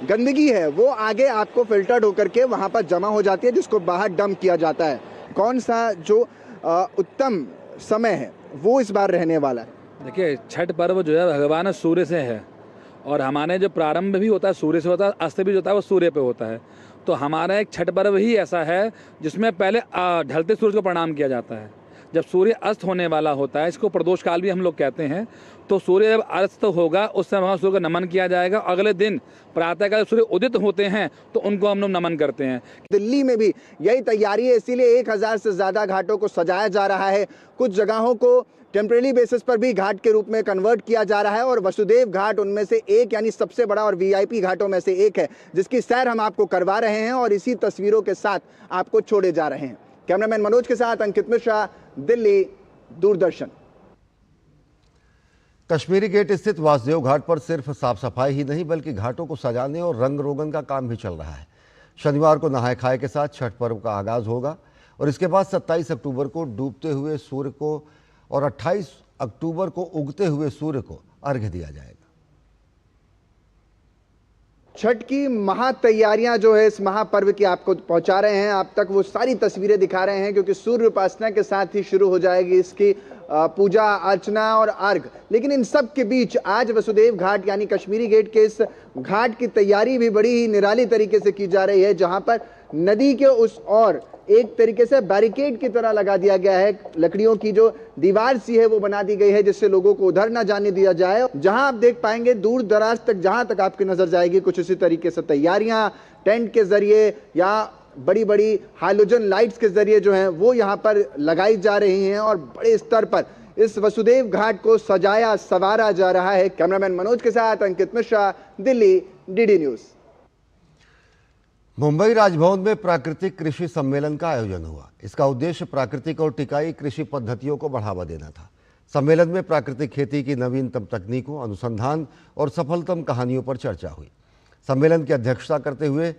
गंदगी है वो आगे आपको फिल्टर्ड होकर के वहाँ पर जमा हो जाती है, जिसको बाहर डंप किया जाता है। कौन सा जो उत्तम समय है वो इस बार रहने वाला है? देखिए, छठ पर्व जो है भगवान सूर्य से है, और हमारे जो प्रारंभ भी होता है सूर्य से होता है, अस्त भी जो होता है वो सूर्य पे होता है। तो हमारा एक छठ पर्व ही ऐसा है जिसमें पहले ढलते सूर्य को प्रणाम किया जाता है। जब सूर्य अस्त होने वाला होता है, इसको प्रदोष काल भी हम लोग कहते हैं, तो सूर्य जब अस्त होगा उस समय वहाँ सूर्य को नमन किया जाएगा। अगले दिन प्रातःकाल सूर्य उदित होते हैं तो उनको हम लोग नमन करते हैं। दिल्ली में भी यही तैयारी है, इसीलिए 1000 से ज्यादा घाटों को सजाया जा रहा है। कुछ जगहों को टेम्परेरी बेसिस पर भी घाट के रूप में कन्वर्ट किया जा रहा है, और वसुदेव घाट उनमें से एक, यानी सबसे बड़ा और वीआईपी घाटों में से एक है, जिसकी सैर हम आपको करवा रहे हैं और इसी तस्वीरों के साथ आपको छोड़े जा रहे हैं। कैमरामैन मनोज के साथ अंकित मिश्रा, दिल्ली, दूरदर्शन। कश्मीरी गेट स्थित वासुदेव घाट पर सिर्फ साफ सफाई ही नहीं बल्कि घाटों को सजाने और रंग रोगन का काम भी चल रहा है। शनिवार को नहाय खाए के साथ छठ पर्व का आगाज होगा और इसके बाद 27 अक्टूबर को डूबते हुए सूर्य को और 28 अक्टूबर को उगते हुए सूर्य को अर्घ्य दिया जाएगा। छठ की महा तैयारियां जो है इस महापर्व की आपको पहुंचा रहे हैं, आप तक वो सारी तस्वीरें दिखा रहे हैं, क्योंकि सूर्य उपासना के साथ ही शुरू हो जाएगी इसकी पूजा अर्चना और अर्घ। लेकिन इन सब के बीच आज वसुदेव घाट यानी कश्मीरी गेट के इस घाट की तैयारी भी बड़ी ही निराली तरीके से की जा रही है, जहां पर नदी के उस ओर एक तरीके से बैरिकेड की तरह लगा दिया गया है। लकड़ियों की जो दीवार सी है वो बना दी गई है जिससे लोगों को उधर ना जाने दिया जाए। जहां आप देख पाएंगे दूर दराज तक, जहां तक आपकी नजर जाएगी, कुछ इसी तरीके से तैयारियां टेंट के जरिए या बड़ी बड़ी हाइलोजन लाइट्स के जरिए जो है वो यहां पर लगाई जा रही हैं और बड़े स्तर पर इस वसुदेव घाट को सजाया संवारा जा रहा है। कैमरामैन मनोज के साथ अंकित मिश्रा, दिल्ली, डीडी न्यूज। मुंबई राजभवन में प्राकृतिक कृषि सम्मेलन का आयोजन हुआ। इसका उद्देश्य प्राकृतिक और टिकाई कृषि पद्धतियों को बढ़ावा देना था। सम्मेलन में प्राकृतिक खेती की नवीनतम तकनीकों, अनुसंधान और सफलतम कहानियों पर चर्चा हुई। सम्मेलन की अध्यक्षता करते हुए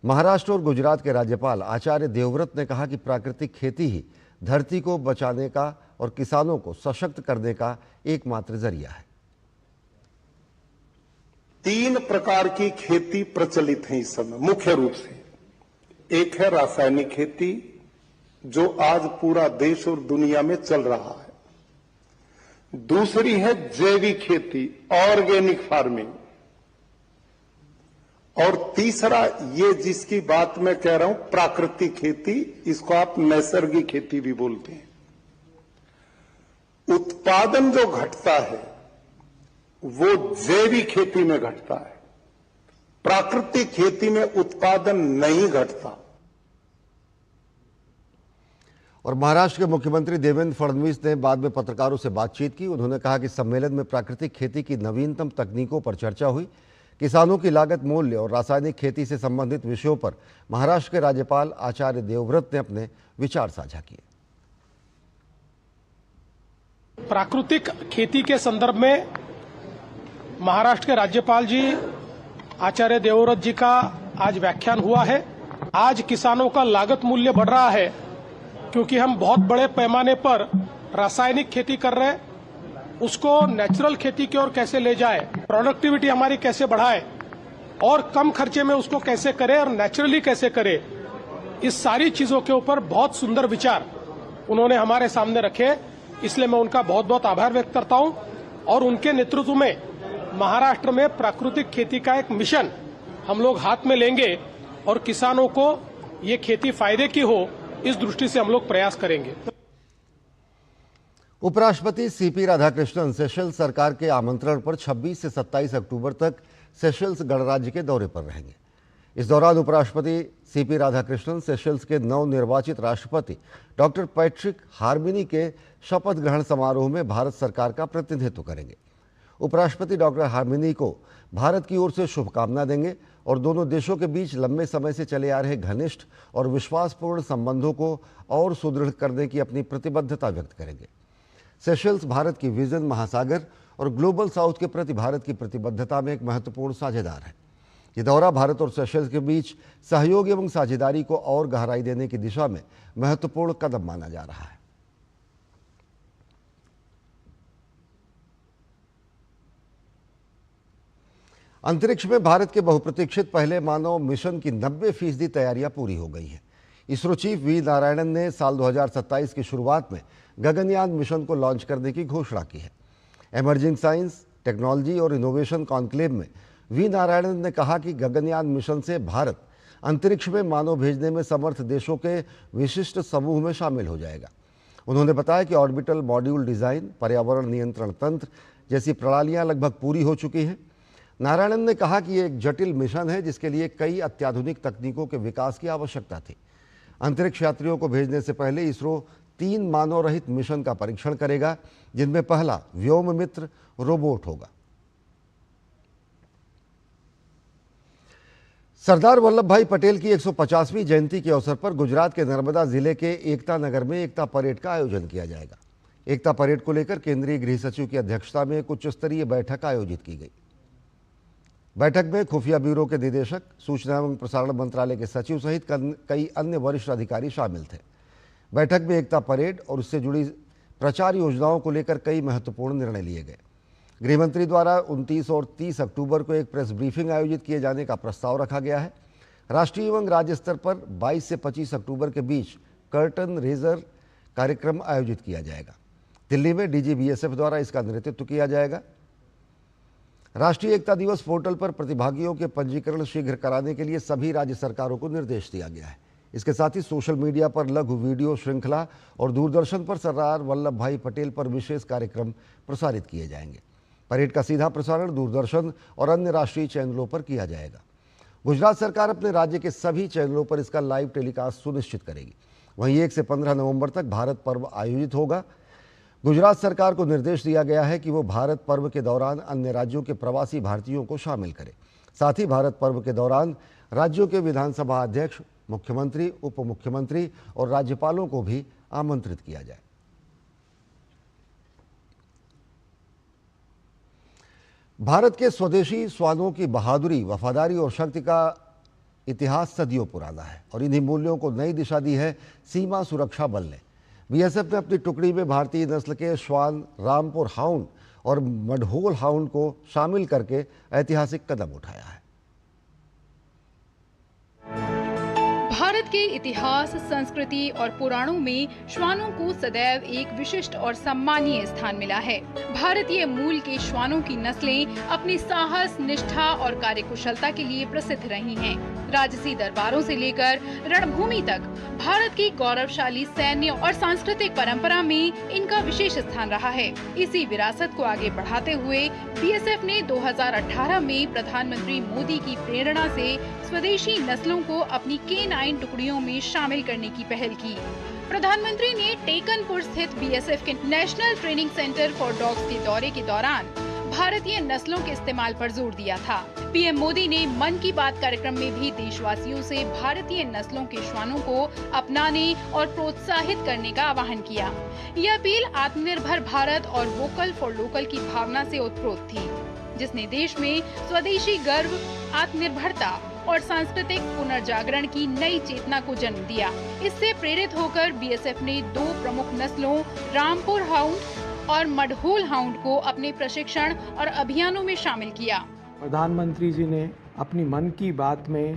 महाराष्ट्र और गुजरात के राज्यपाल आचार्य देवव्रत ने कहा कि प्राकृतिक खेती ही धरती को बचाने का और किसानों को सशक्त करने का एकमात्र जरिया है। 3 प्रकार की खेती प्रचलित है इस समय मुख्य रूप से। एक है रासायनिक खेती जो आज पूरा देश और दुनिया में चल रहा है। दूसरी है जैविक खेती, ऑर्गेनिक फार्मिंग। और तीसरा ये जिसकी बात मैं कह रहा हूं प्राकृतिक खेती, इसको आप नैसर्गिक खेती भी बोलते हैं। उत्पादन जो घटता है वो जैविक खेती में घटता है, प्राकृतिक खेती में उत्पादन नहीं घटता। और महाराष्ट्र के मुख्यमंत्री देवेंद्र फडणवीस ने बाद में पत्रकारों से बातचीत की। उन्होंने कहा कि सम्मेलन में प्राकृतिक खेती की नवीनतम तकनीकों पर चर्चा हुई। किसानों की लागत मूल्य और रासायनिक खेती से संबंधित विषयों पर महाराष्ट्र के राज्यपाल आचार्य देवव्रत ने अपने विचार साझा किए। प्राकृतिक खेती के संदर्भ में महाराष्ट्र के राज्यपाल जी आचार्य देवव्रत जी का आज व्याख्यान हुआ है। आज किसानों का लागत मूल्य बढ़ रहा है क्योंकि हम बहुत बड़े पैमाने पर रासायनिक खेती कर रहे हैं, उसको नेचुरल खेती की ओर कैसे ले जाए, प्रोडक्टिविटी हमारी कैसे बढ़ाए और कम खर्चे में उसको कैसे करे और नेचुरली कैसे करे, इस सारी चीजों के ऊपर बहुत सुंदर विचार उन्होंने हमारे सामने रखे। इसलिए मैं उनका बहुत बहुत आभार व्यक्त करता हूं और उनके नेतृत्व में महाराष्ट्र में प्राकृतिक खेती का एक मिशन हम लोग हाथ में लेंगे और किसानों को ये खेती फायदे की हो, इस दृष्टि से हम लोग प्रयास करेंगे। उपराष्ट्रपति सीपी राधाकृष्णन सेशल्स सरकार के आमंत्रण पर 26 से 27 अक्टूबर तक सेशल्स गणराज्य के दौरे पर रहेंगे। इस दौरान उपराष्ट्रपति सीपी राधाकृष्णन सेशल्स के नवनिर्वाचित राष्ट्रपति डॉक्टर पैट्रिक हार्मिनी के शपथ ग्रहण समारोह में भारत सरकार का प्रतिनिधित्व करेंगे। उपराष्ट्रपति डॉक्टर हार्मिनी को भारत की ओर से शुभकामना देंगे और दोनों देशों के बीच लंबे समय से चले आ रहे घनिष्ठ और विश्वासपूर्ण संबंधों को और सुदृढ़ करने की अपनी प्रतिबद्धता व्यक्त करेंगे। सेशल्स भारत की विजन महासागर और ग्लोबल साउथ के प्रति भारत की प्रतिबद्धता में एक महत्वपूर्ण साझेदार है। ये दौरा भारत और सेशल्स के बीच सहयोग एवं साझेदारी को और गहराई देने की दिशा में महत्वपूर्ण कदम माना जा रहा है। अंतरिक्ष में भारत के बहुप्रतीक्षित पहले मानव मिशन की 90% तैयारियां पूरी हो गई हैं। इसरो चीफ वी नारायणन ने साल 2027 की शुरुआत में गगनयान मिशन को लॉन्च करने की घोषणा की है। इमर्जिंग साइंस, टेक्नोलॉजी और इनोवेशन कॉन्क्लेव में वी नारायणन ने कहा कि गगनयान मिशन से भारत अंतरिक्ष में मानव भेजने में समर्थ देशों के विशिष्ट समूह में शामिल हो जाएगा। उन्होंने बताया कि ऑर्बिटल मॉड्यूल डिज़ाइन, पर्यावरण नियंत्रण तंत्र जैसी प्रणालियां लगभग पूरी हो चुकी हैं। नारायणन ने कहा कि ये एक जटिल मिशन है जिसके लिए कई अत्याधुनिक तकनीकों के विकास की आवश्यकता थी। अंतरिक्ष यात्रियों को भेजने से पहले इसरो 3 मानव रहित मिशन का परीक्षण करेगा, जिनमें पहला व्योम मित्र रोबोट होगा। सरदार वल्लभ भाई पटेल की 150वीं जयंती के अवसर पर गुजरात के नर्मदा जिले के एकता नगर में एकता परेड का आयोजन किया जाएगा। एकता परेड को लेकर केंद्रीय गृह सचिव की अध्यक्षता में एक उच्च स्तरीय बैठक आयोजित की गई। बैठक में खुफिया ब्यूरो के निदेशक, सूचना एवं प्रसारण मंत्रालय के सचिव सहित कई अन्य वरिष्ठ अधिकारी शामिल थे। बैठक में एकता परेड और उससे जुड़ी प्रचार योजनाओं को लेकर कई महत्वपूर्ण निर्णय लिए गए। गृह मंत्री द्वारा 29 और 30 अक्टूबर को एक प्रेस ब्रीफिंग आयोजित किए जाने का प्रस्ताव रखा गया है। राष्ट्रीय एवं राज्य स्तर पर 22 से 25 अक्टूबर के बीच कर्टन रेजर कार्यक्रम आयोजित किया जाएगा। दिल्ली में डीजी बीएसएफ द्वारा इसका नेतृत्व किया जाएगा। राष्ट्रीय एकता दिवस पोर्टल पर प्रतिभागियों के पंजीकरण शीघ्र कराने के लिए सभी राज्य सरकारों को निर्देश दिया गया है। इसके साथ ही सोशल मीडिया पर लघु वीडियो श्रृंखला और दूरदर्शन पर सरदार वल्लभ भाई पटेल पर विशेष कार्यक्रम प्रसारित किए जाएंगे। परेड का सीधा प्रसारण दूरदर्शन और अन्य राष्ट्रीय चैनलों पर किया जाएगा। गुजरात सरकार अपने राज्य के सभी चैनलों पर इसका लाइव टेलीकास्ट सुनिश्चित करेगी। वहीं 1 से 15 नवंबर तक भारत पर्व आयोजित होगा। गुजरात सरकार को निर्देश दिया गया है कि वो भारत पर्व के दौरान अन्य राज्यों के प्रवासी भारतीयों को शामिल करे। साथ ही भारत पर्व के दौरान राज्यों के विधानसभा अध्यक्ष, मुख्यमंत्री, उप मुख्यमंत्री और राज्यपालों को भी आमंत्रित किया जाए। भारत के स्वदेशी श्वानों की बहादुरी, वफादारी और शक्ति का इतिहास सदियों पुराना है और इन्हीं मूल्यों को नई दिशा दी है सीमा सुरक्षा बल ने। बीएसएफ ने अपनी टुकड़ी में भारतीय नस्ल के श्वान, रामपुर हाउंड और मडहोल हाउंड को शामिल करके ऐतिहासिक कदम उठाया है। भारत के इतिहास, संस्कृति और पुराणों में श्वानों को सदैव एक विशिष्ट और सम्मानीय स्थान मिला है। भारतीय मूल के श्वानों की नस्लें अपनी साहस, निष्ठा और कार्यकुशलता के लिए प्रसिद्ध रही हैं। राजसी दरबारों से लेकर रणभूमि तक भारत की गौरवशाली सैन्य और सांस्कृतिक परंपरा में इनका विशेष स्थान रहा है। इसी विरासत को आगे बढ़ाते हुए बीएसएफ ने 2018 में प्रधानमंत्री मोदी की प्रेरणा से स्वदेशी नस्लों को अपनी K9 टुकड़ियों में शामिल करने की पहल की। प्रधानमंत्री ने टेकनपुर स्थित बीएसएफ के national training centre for dogs के दौरे के दौरान भारतीय नस्लों के इस्तेमाल पर जोर दिया था। पीएम मोदी ने मन की बात कार्यक्रम में भी देशवासियों से भारतीय नस्लों के श्वानों को अपनाने और प्रोत्साहित करने का आह्वान किया। यह अपील आत्मनिर्भर भारत और वोकल फॉर लोकल की भावना से उत्प्रोत थी, जिसने देश में स्वदेशी गर्व, आत्मनिर्भरता और सांस्कृतिक पुनर्जागरण की नई चेतना को जन्म दिया। इससे प्रेरित होकर बीएसएफ ने 2 प्रमुख नस्लों रामपुर हाउंड और मडहोल हाउंड को अपने प्रशिक्षण और अभियानों में शामिल किया। प्रधानमंत्री जी ने अपनी मन की बात में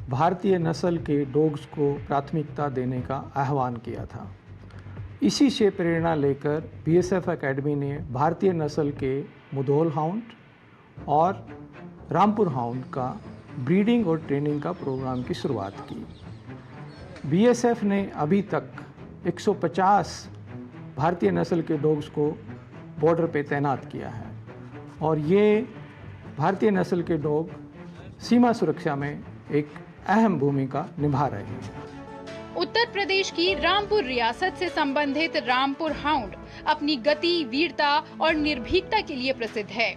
भारतीय नस्ल के डॉग्स को प्राथमिकता देने का आह्वान किया था। इसी से प्रेरणा लेकर बीएसएफ एकेडमी ने भारतीय नस्ल के मुधोल हाउंड और रामपुर हाउंड का ब्रीडिंग और ट्रेनिंग का प्रोग्राम की शुरुआत की। बीएसएफ ने अभी तक 150 भारतीय नस्ल के डॉग्स को बॉर्डर पे तैनात किया है और ये भारतीय नस्ल के डॉग सीमा सुरक्षा में एक अहम भूमिका निभा रहे हैं। उत्तर प्रदेश की रामपुर रियासत से संबंधित रामपुर हाउंड अपनी गति, वीरता और निर्भीकता के लिए प्रसिद्ध है।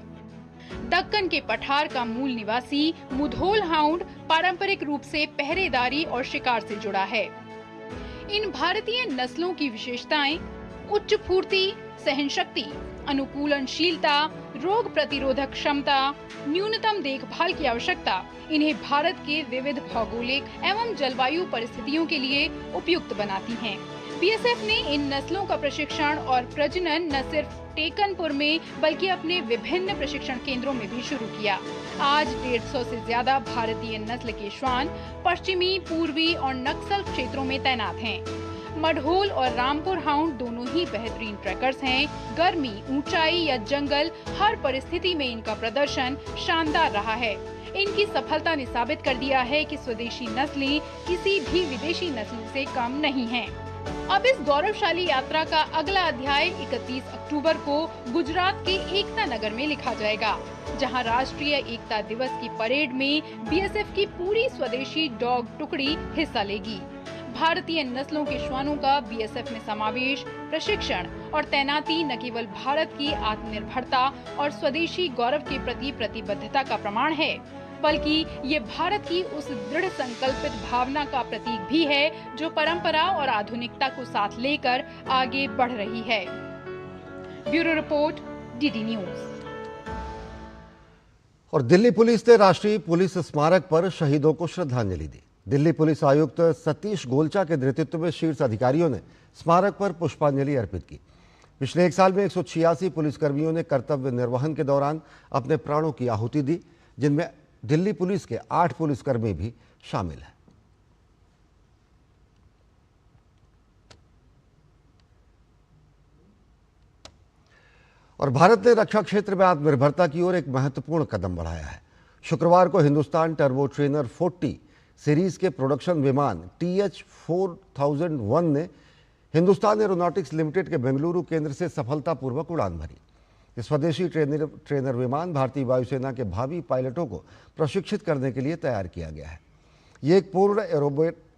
दक्कन के पठार का मूल निवासी मुधोल हाउंड पारंपरिक रूप से पहरेदारी और शिकार से जुड़ा है। इन भारतीय नस्लों की विशेषताएं उच्च फुर्ती, सहनशक्ति, अनुकूलनशीलता, रोग प्रतिरोधक क्षमता, न्यूनतम देखभाल की आवश्यकता इन्हें भारत के विविध भौगोलिक एवं जलवायु परिस्थितियों के लिए उपयुक्त बनाती हैं। बीएसएफ ने इन नस्लों का प्रशिक्षण और प्रजनन न सिर्फ टेकनपुर में बल्कि अपने विभिन्न प्रशिक्षण केंद्रों में भी शुरू किया। आज 150 से ज्यादा भारतीय नस्ल के श्वान पश्चिमी, पूर्वी और नक्सल क्षेत्रों में तैनात हैं। मडहोल और रामपुर हाउंड दोनों ही बेहतरीन ट्रैकर्स हैं। गर्मी, ऊंचाई या जंगल, हर परिस्थिति में इनका प्रदर्शन शानदार रहा है। इनकी सफलता ने साबित कर दिया है कि स्वदेशी नस्लें किसी भी विदेशी नस्ल से कम नहीं हैं। अब इस गौरवशाली यात्रा का अगला अध्याय 31 अक्टूबर को गुजरात के एकता नगर में लिखा जाएगा, जहां राष्ट्रीय एकता दिवस की परेड में बीएसएफ की पूरी स्वदेशी डॉग टुकड़ी हिस्सा लेगी। भारतीय नस्लों के श्वानों का बीएसएफ में समावेश, प्रशिक्षण और तैनाती न केवल भारत की आत्मनिर्भरता और स्वदेशी गौरव के प्रति प्रतिबद्धता का प्रमाण है, बल्कि ये भारत की उस दृढ़ संकल्पित भावना का प्रतीक भी है जो परंपरा और आधुनिकता को साथ लेकर आगे बढ़ रही है। Bureau report, DD news. और दिल्ली पुलिस ने राष्ट्रीय पुलिस स्मारक पर शहीदों को श्रद्धांजलि दी। दिल्ली पुलिस आयुक्त सतीश गोलचा के नेतृत्व में शीर्ष अधिकारियों ने स्मारक पर पुष्पांजलि अर्पित की। पिछले एक साल में 186 पुलिसकर्मियों ने कर्तव्य निर्वहन के दौरान अपने प्राणों की आहुति दी, जिनमें दिल्ली पुलिस के 8 पुलिसकर्मी भी शामिल हैं। और भारत ने रक्षा क्षेत्र में आत्मनिर्भरता की ओर एक महत्वपूर्ण कदम बढ़ाया है। शुक्रवार को हिंदुस्तान टर्बो ट्रेनर 40 सीरीज के प्रोडक्शन विमान TH4001 ने हिंदुस्तान एरोनॉटिक्स लिमिटेड के बेंगलुरु केंद्र से सफलतापूर्वक उड़ान भरी। इस स्वदेशी ट्रेनर विमान भारतीय वायुसेना के भावी पायलटों को प्रशिक्षित करने के लिए तैयार किया गया है। ये एक पूर्ण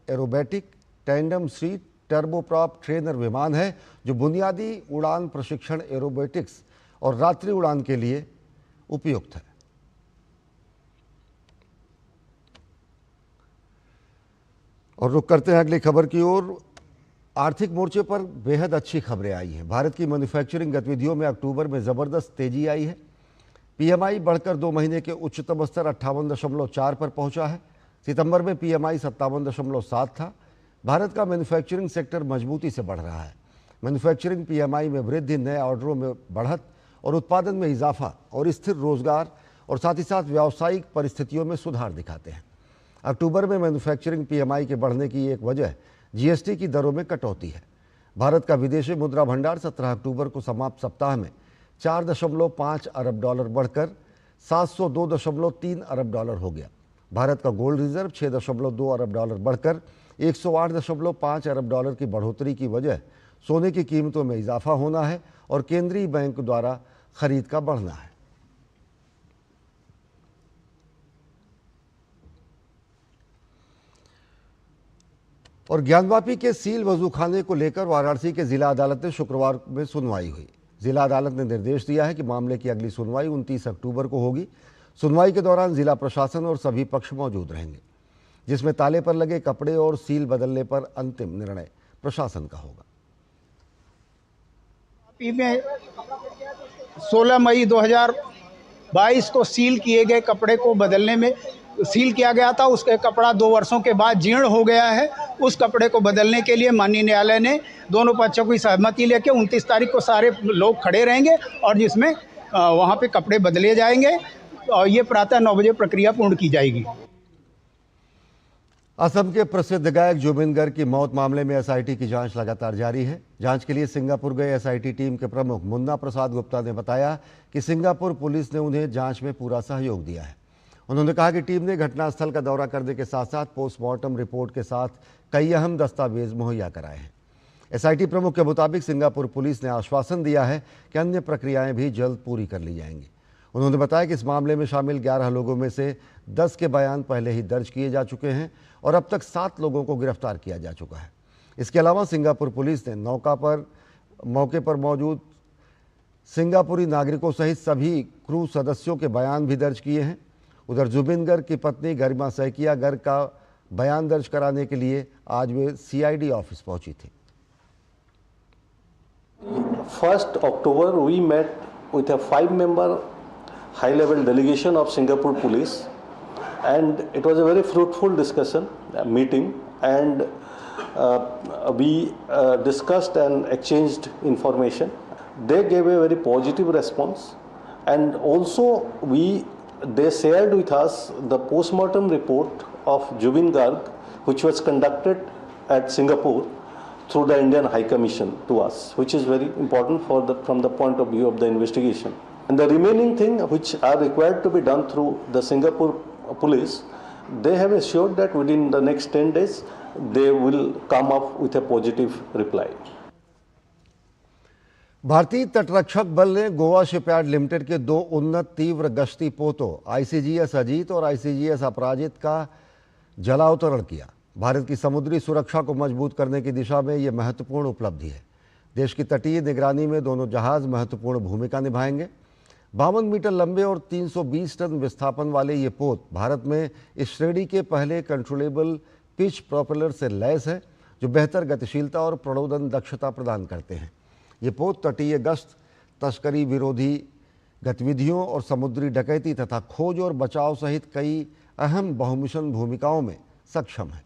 aerobatic tandem seat turboprop trainer विमान है जो बुनियादी उड़ान प्रशिक्षण, एरोबैटिक्स और रात्रि उड़ान के लिए उपयुक्त है। और रुक करते हैं अगली खबर की ओर। आर्थिक मोर्चे पर बेहद अच्छी खबरें आई हैं। भारत की मैन्युफैक्चरिंग गतिविधियों में अक्टूबर में ज़बरदस्त तेजी आई है। PMI बढ़कर 2 महीने के उच्चतम स्तर 58.4 पर पहुंचा है। सितंबर में PMI 57.7 था। भारत का मैन्युफैक्चरिंग सेक्टर मजबूती से बढ़ रहा है। मैन्युफैक्चरिंग PMI में वृद्धि, नए ऑर्डरों में बढ़त और उत्पादन में इजाफा और स्थिर रोजगार और साथ ही साथ व्यावसायिक परिस्थितियों में सुधार दिखाते हैं। अक्टूबर में मैन्युफैक्चरिंग PMI के बढ़ने की एक वजह GST की दरों में कटौती है। भारत का विदेशी मुद्रा भंडार 17 अक्टूबर को समाप्त सप्ताह में $4.5 अरब बढ़कर $702.3 अरब हो गया। भारत का गोल्ड रिजर्व $6.2 अरब बढ़कर $108.5 अरब की बढ़ोतरी की वजह सोने की कीमतों में इजाफा होना है और केंद्रीय बैंक द्वारा खरीद का बढ़ना है। और ज्ञानवापी के सील वजूखाने को लेकर वाराणसी के जिला अदालत में शुक्रवार में सुनवाई हुई। जिला अदालत ने निर्देश दिया है कि मामले की अगली सुनवाई 29 अक्टूबर को होगी। सुनवाई के दौरान जिला प्रशासन और सभी पक्ष मौजूद रहेंगे, जिसमें ताले पर लगे कपड़े और सील बदलने पर अंतिम निर्णय प्रशासन का होगा। में 16 मई 2022 को सील किए गए कपड़े को बदलने में सील किया गया था। उसके कपड़ा 2 वर्षों के बाद जीर्ण हो गया है। उस कपड़े को बदलने के लिए माननीय न्यायालय ने दोनों पक्षों की सहमति लेकर 29 तारीख को सारे लोग खड़े रहेंगे और जिसमें वहां पे कपड़े बदले जाएंगे और ये प्रातः 9 बजे प्रक्रिया पूर्ण की जाएगी। असम के प्रसिद्ध गायक जुबिन गर्ग की मौत मामले में SIT की जांच लगातार जारी है। जांच के लिए सिंगापुर गए SIT टीम के प्रमुख मुन्ना प्रसाद गुप्ता ने बताया कि सिंगापुर पुलिस ने उन्हें जांच में पूरा सहयोग दिया है। उन्होंने कहा कि टीम ने घटनास्थल का दौरा करने के साथ साथ पोस्टमार्टम रिपोर्ट के साथ कई अहम दस्तावेज मुहैया कराए हैं। SIT प्रमुख के मुताबिक सिंगापुर पुलिस ने आश्वासन दिया है कि अन्य प्रक्रियाएं भी जल्द पूरी कर ली जाएंगी। उन्होंने बताया कि इस मामले में शामिल 11 लोगों में से 10 के बयान पहले ही दर्ज किए जा चुके हैं और अब तक 7 लोगों को गिरफ्तार किया जा चुका है। इसके अलावा सिंगापुर पुलिस ने मौके पर मौजूद सिंगापुरी नागरिकों सहित सभी क्रू सदस्यों के बयान भी दर्ज किए हैं। उधर जुबिन गर्ग की पत्नी गरिमा सैकिया गर्ग का बयान दर्ज कराने के लिए आज वे CID ऑफिस पहुंची थी। 1st October we met with a 5-member high-level delegation of Singapore Police, and it was a very fruitful meeting, and we discussed and exchanged information. They gave a very positive response, and also they shared with us the post-mortem report of Jubiin Garg, which was conducted at Singapore through the Indian High Commission to us, which is very important from the point of view of the investigation. And the remaining thing which are required to be done through the Singapore police, they have assured that within the next 10 days they will come up with a positive reply. भारतीय तटरक्षक बल ने Goa shipyard limited के 2 उन्नत तीव्र गश्ती पोतों ICGS Ajit और ICGS अपराजित का जलावतरण किया। भारत की समुद्री सुरक्षा को मजबूत करने की दिशा में ये महत्वपूर्ण उपलब्धि है। देश की तटीय निगरानी में दोनों जहाज महत्वपूर्ण भूमिका निभाएंगे। 52 मीटर लंबे और 320 टन विस्थापन वाले ये पोत भारत में इस श्रेणी के पहले कंट्रोलेबल पिच प्रोपेलर से लैस है, जो बेहतर गतिशीलता और प्रणोदन दक्षता प्रदान करते हैं। ये पोत तटीय गश्त, तस्करी विरोधी गतिविधियों और समुद्री डकैती तथा खोज और बचाव सहित कई अहम बहुमिशन भूमिकाओं में सक्षम है।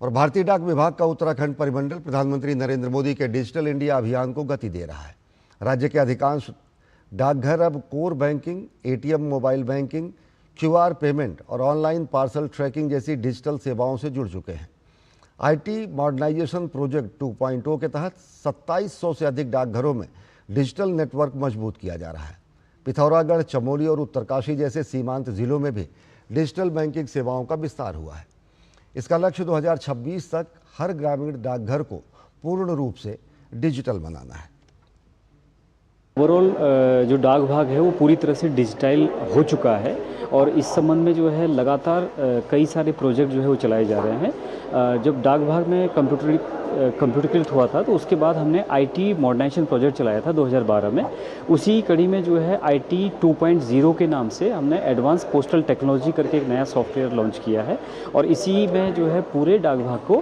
और भारतीय डाक विभाग का उत्तराखंड परिमंडल प्रधानमंत्री नरेंद्र मोदी के डिजिटल इंडिया अभियान को गति दे रहा है। राज्य के अधिकांश डाकघर अब core banking, ATM, mobile banking, QR payment और ऑनलाइन पार्सल ट्रैकिंग जैसी डिजिटल सेवाओं से जुड़ चुके हैं। आईटी मॉडर्नाइजेशन प्रोजेक्ट 2.0 के तहत 2700 से अधिक डाकघरों में डिजिटल नेटवर्क मजबूत किया जा रहा है। पिथौरागढ़, चमोली और उत्तरकाशी जैसे सीमांत जिलों में भी डिजिटल बैंकिंग सेवाओं का विस्तार हुआ है। इसका लक्ष्य 2026 तक हर ग्रामीण डाकघर को पूर्ण रूप से डिजिटल बनाना है। ओवरऑल जो डाक विभाग है वो पूरी तरह से डिजिटाइल हो चुका है और इस संबंध में जो है लगातार कई सारे प्रोजेक्ट जो है वो चलाए जा रहे हैं। जब डाक विभाग में कंप्यूटरीकृत हुआ था तो उसके बाद हमने आईटी मॉडर्नाइजेशन प्रोजेक्ट चलाया था 2012 में। उसी कड़ी में जो है आईटी 2.0 के नाम से हमने एडवांस पोस्टल टेक्नोलॉजी करके एक नया सॉफ्टवेयर लॉन्च किया है और इसी में जो है पूरे डाक विभाग को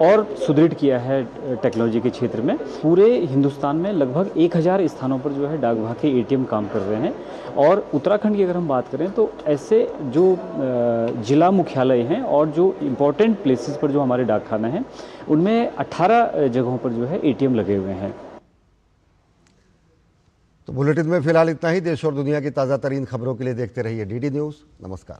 और सुदृढ़ किया है टेक्नोलॉजी के क्षेत्र में। पूरे हिंदुस्तान में लगभग 1000 स्थानों पर जो है डाक विभाग के एटीएम काम कर रहे हैं और उत्तराखंड की अगर हम बात करें तो ऐसे जो जिला मुख्यालय हैं और जो इम्पोर्टेंट प्लेसेस पर जो हमारे डाकखाने हैं उनमें 18 जगहों पर जो है एटीएम लगे हुए हैं। तो बुलेटिन में फिलहाल इतना ही। देश और दुनिया की ताज़ा तरीन खबरों के लिए देखते रहिए डीडी न्यूज़। नमस्कार।